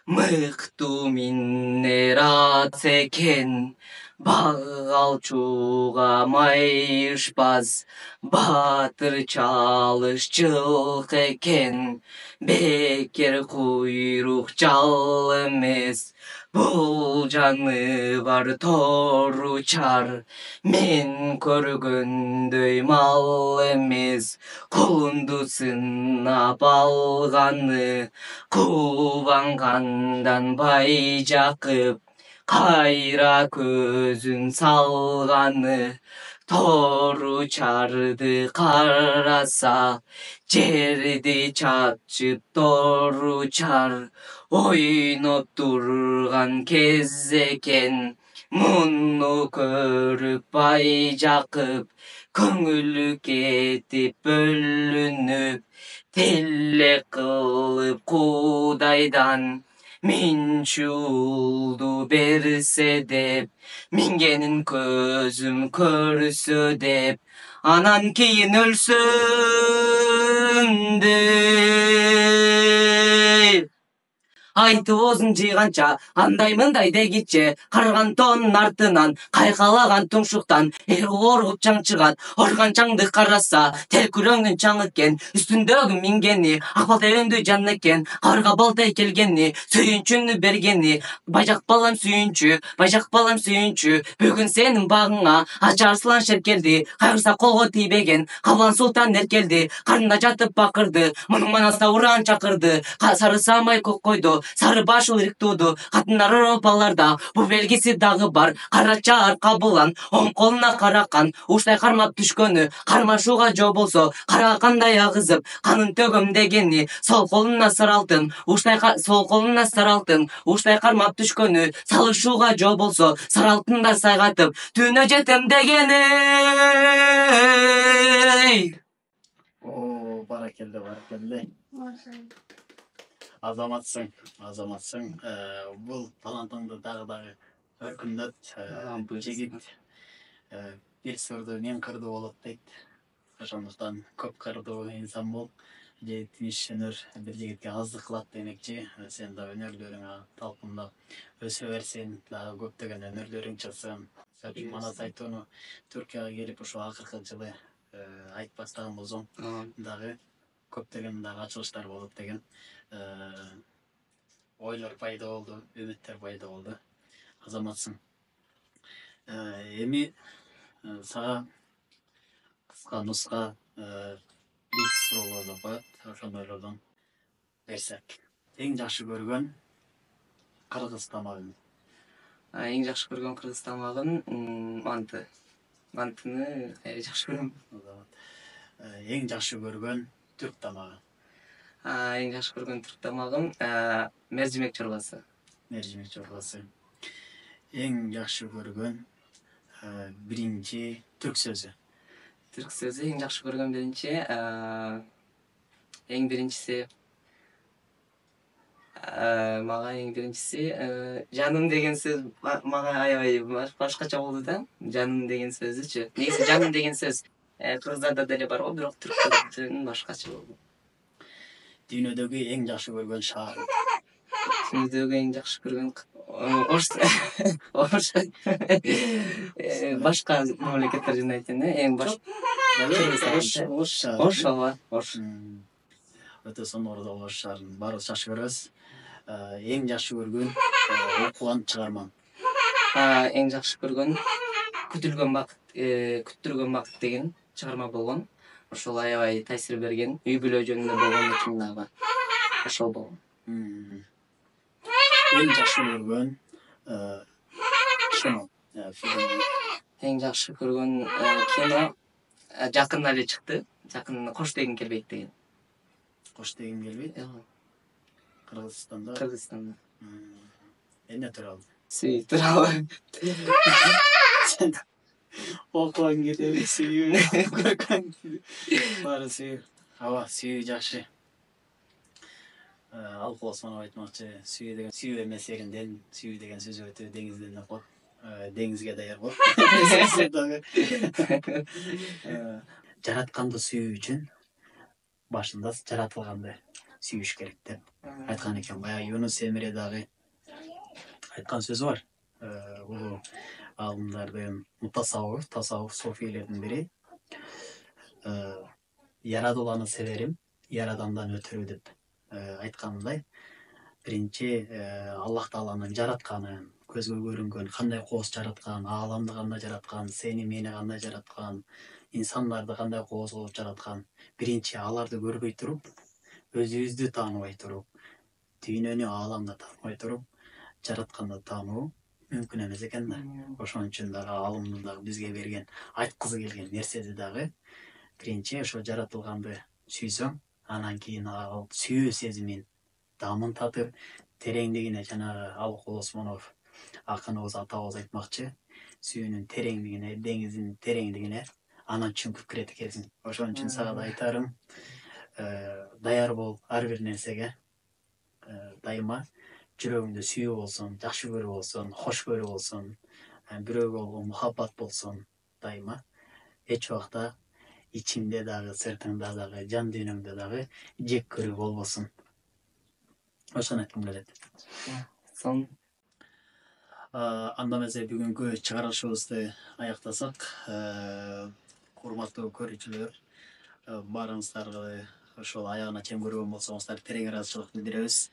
мыктуу миннер ат экен, багалчууга майышпас, баатыр чалыш жылкы экен, бекер куйрук жал эмес, бул жаны бар тору чар, мен көргөндөй мал эмес, кулунду сынап алганы, кубангандан Байжакып, кайра көзүн салганы, тору чарды караса, жерди чачып тору чар, ойноп турган кез экен, муну көрүп Байжакып, көңүлү кетип бөлүнүп, тилек кылып Кудайдан, минчи уулду берсе деп, мингенин көзүм көрсө деп, анан кийин өлсөм деп. Айтып оозун жыйганча, андай мындай дегиче, карган тоонун артынан, кайкалаган тумшуктан, эл коргуп чаң чыгат, орган чаңды караса, телкүрөңдүн чаң экен, үстүндөгү мингени, акбал тебемдүү жан экен, кабырга балтай келгени, сүйүнчүңдү бергени, Байжак балам сүйүнчү, Байжак балам сүйүнчү, бүгүн сенин багыңа, ачы арслан шер келди, кайгырса колго тийбеген, калбан султан эркелди, карнында жатып бакырды, мунун манаста уран чакырды, сары самай көк койдо, сары башыл ыриктоодо, катындар Европаларда бул белгиси дагы бар. Карача арка булан, оң колуна каракан, уштай кармап түшкөнү, кармашууга жол болсо, карагандай агызып, канын төгөм дегени, сол колуна саралтын, уштай кармап түшкөнү, салышууга жол болсо, саралтында сайгатып, түнө жетем дегени. О, баракелде. Азаматсың. Бул талантыңды дагы өркүндөт. Жигит бир сырды мен кырдуу болот дейт. Ошондуктан көп кырдуу инсан бол. Же тинчсөнөр бир жигитке аздык кылат демекчи. Сен да өнөрлөрүңө талпындап өсө берсең, дагы көптөгөн өнөрлөрүң чыксын. Манас айтууну Түркияга келип ошо акыркы жылы айтып баштаган болсоң, дагы көптөгөн дагы ачылыштар болот деген ойлор пайда болду, үмүттөр пайда болду. Азаматсың. Эми сага кыска нуска блиц суроолор деп коет. Ошондойлордон берсек. Эң жакшы көргөн кыргыз тамагың? Эң жакшы көргөн кыргыз тамагым манты. Мантыны жакшы көрөм. Эң жакшы көргөн түрк тамагы? Эң жакшы көргөн түрк тамагым мерзимек чорбасы. Мерзимек чорбасы. Эң жакшы көргөн биринчи түрк сөзү? Түрк сөзү эң жакшы көргөн эң биринчиси мага жаным деген сөз мага аябай башкача болду да. Жаным деген сөзүчү. Негизи жаным деген сөз кыргыздарда деле бар го, бирок түрктөрдүн башкача болду. Дүйнөдөгү эң жакшы көргөн шаар? Дүйнөдөгү эң жакшы көргөн башка мамлекеттердин айтайын, эң Ош шаар. Ош. Өтө сонордо Ош шаарын баарыбыз жакшы көрөбүз. Эң жакшы көргөн окуган чыгармаң? Эң жакшы көргөн күттүргөн бакыт деген чыгарма болгон. Ошол аябай таасир берген. Үй бүлө жөнүндө болгон үчүн дагы ошол болгон. Эң жакшы көргөн кино? Эң жакшы көргөн кино жакында эле чыкты. Жакын Кош дегим келбейт деген. Кош дегим келбейт? Кыргызстанда. Эмне тууралуу? Сүйүү тууралуу. Окуган кетеби, сүйүү, баары сүйүү. Ооба, сүйүү жакшы. Алпыл Осмонов айтмакчы, сүйүү эмес эринден, сүйүү деген сөз өтө деңизден окот. Деңизге даяр бол. Жаратканды сүйүү үчүн башында жаратылганды сүйүш керек деп айткан экен. Баягы Юнус Эмре дагы айткан сөзү бар. Бул алымдардын тасаввуф софийлердин бири. Ярадууланы себерим, ярадандан өтөрү деп айткандай. Биринчи Аллах Тааланын жаратканын, көзгө көрүнгөн кандай коос жараткан, ааламды кандай жараткан, сени мени кандай жараткан, инсандарды кандай коос кылып жараткан. Биринчи аларды көрбөй туруп, өзүбүздү тааныбай туруп, дүйнөнү, ааламды тааныбай туруп, жаратканды таануу мүмкүн эмес экен да. Ошон үчүн дагы алымдын дагы бизге берген, айткызы келген нерсеси дагы биринчи ошо жаратылганды сүйсөң, анан кийин ал сүйүү сезимин дамын татып, тереңдигине жанагы Алпыл Осмонов акыныбыз, атабыз айтмакчы, сүйүүнүн тереңдигине, деңиздин тереңдигине анан чүңкүп кирет экенсиң. Ошон үчүн сага да айтарым, даяр бол ар бир нерсеге. Дайыма жүрөгүңдө сүйүү болсун, жакшы көрүү болсун, хош көрүү болсун, бирөөгө болгон мухаббат болсун, дайыма эч убакта ичиңде дагы, сыртыңда дагы, жан дүйнөңдө дагы жек көрүү болбосун. Ошону айткым келет. Анда эмесе бүгүнкү чыгарылышыбызды аяктасак, урматтуу көрүүчүлөр, баарыңыздарды ошол аягына чейин көргөн болсоңуздар терең ыраазычылык билдиребиз.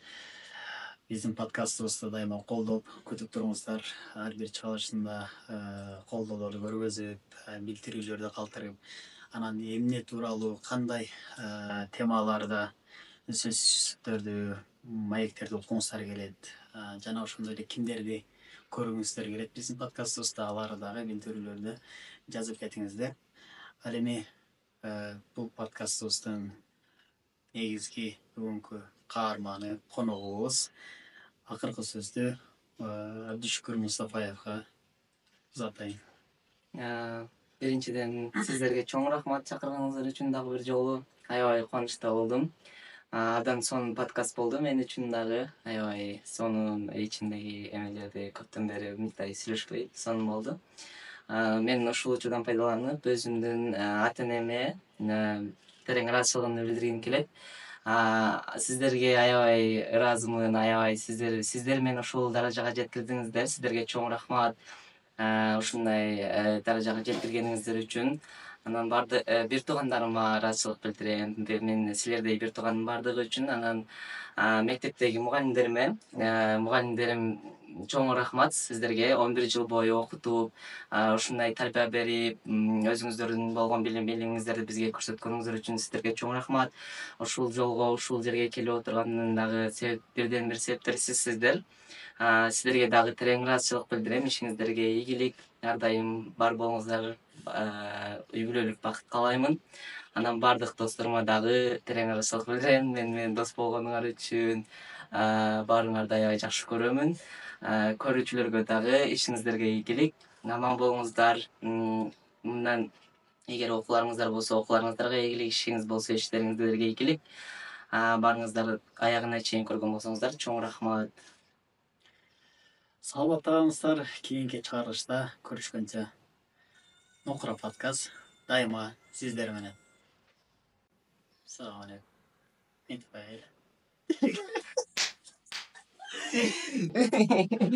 Биздин подкастыбызды дайыма колдоп, күтүп туруңуздар. Ар бир чыгарылышында колдоолорду көргөзүп, билдирүүлөрдү калтырып, анан эмне тууралуу, кандай темаларда сөздөрдү маектерди окуңуздар келет, жана ошондой эле кимдерди көргүңүздөр келет биздин подкастыбызда, аларды дагы билдирүүлөрдү жазып кетиңиздер. Ал эми бул подкастыбыздын негизги бүгүнкү каарманы, коногубуз акыркы сөздү Абдишүкүр Мустафаевга узатайын. Биринчиден сиздерге чоң рахмат чакырганыңыздар үчүн дагы бир жолу. Аябай кубанычта болдум. Абдан сонун подкаст болду мен үчүн дагы. Аябай сонун ичиндеги эмелерди көптөн бери мындай сүйлөшпөй сонун болду. Мен ушул учурдан пайдаланып өзүмдүн ата энеме терең ыраазычылыгымды билдиргим келет. Сиздерге аябай ыраазымын, аябай сиздер мени ушул даражага жеткирдиңиздер. Сиздерге чоң рахмат. Ушундай даражага жеткиргениңиздер үчүн. Анан бир туугандарыма ыраазычылык билдирем. Мен силердей бир туугандын бардыгы үчүн. Анан мектептеги мугалимдерим чоң рахмат сиздерге. 11 жыл бою окутуп, ушундай тарбия берип, өзүңүздөрдүн болгон билимиңиздерди бизге көрсөткөнүңүздөр үчүн сиздерге чоң рахмат. Ушул жолго, ушул жерге келип отурганымдын дагы бирден бир себептери сиздер. Сиздерге дагы терең ыраазычылык билдирем. Ишиңиздерге ийгилик, ар дайым бар болуңуздар, үй бүлөлүк бакыт каалаймын. Анан бардык досторума дагы терең ыраазычылык билдирем. Мен менен дос болгонуңар үчүн баарыңарды аябай жакшы көрөмүн. Көрүүчүлөргө дагы ишиңиздерге ийгилик, аман болуңуздар. Мындан эгер окууларыңыздар болсо, окууларыңыздарга ийгилик, ишиңиз болсо, иштериңиздерге ийгилик. Баарыңыздар аягына чейин көргөн болсоңуздар, чоң рахмат. Саламатта калыңыздар. Кийинки чыгарылышта көрүшкөнчө. Нокура подкаст дайыма сиздер менен. Салам алейкум. Мынтип Hehehehe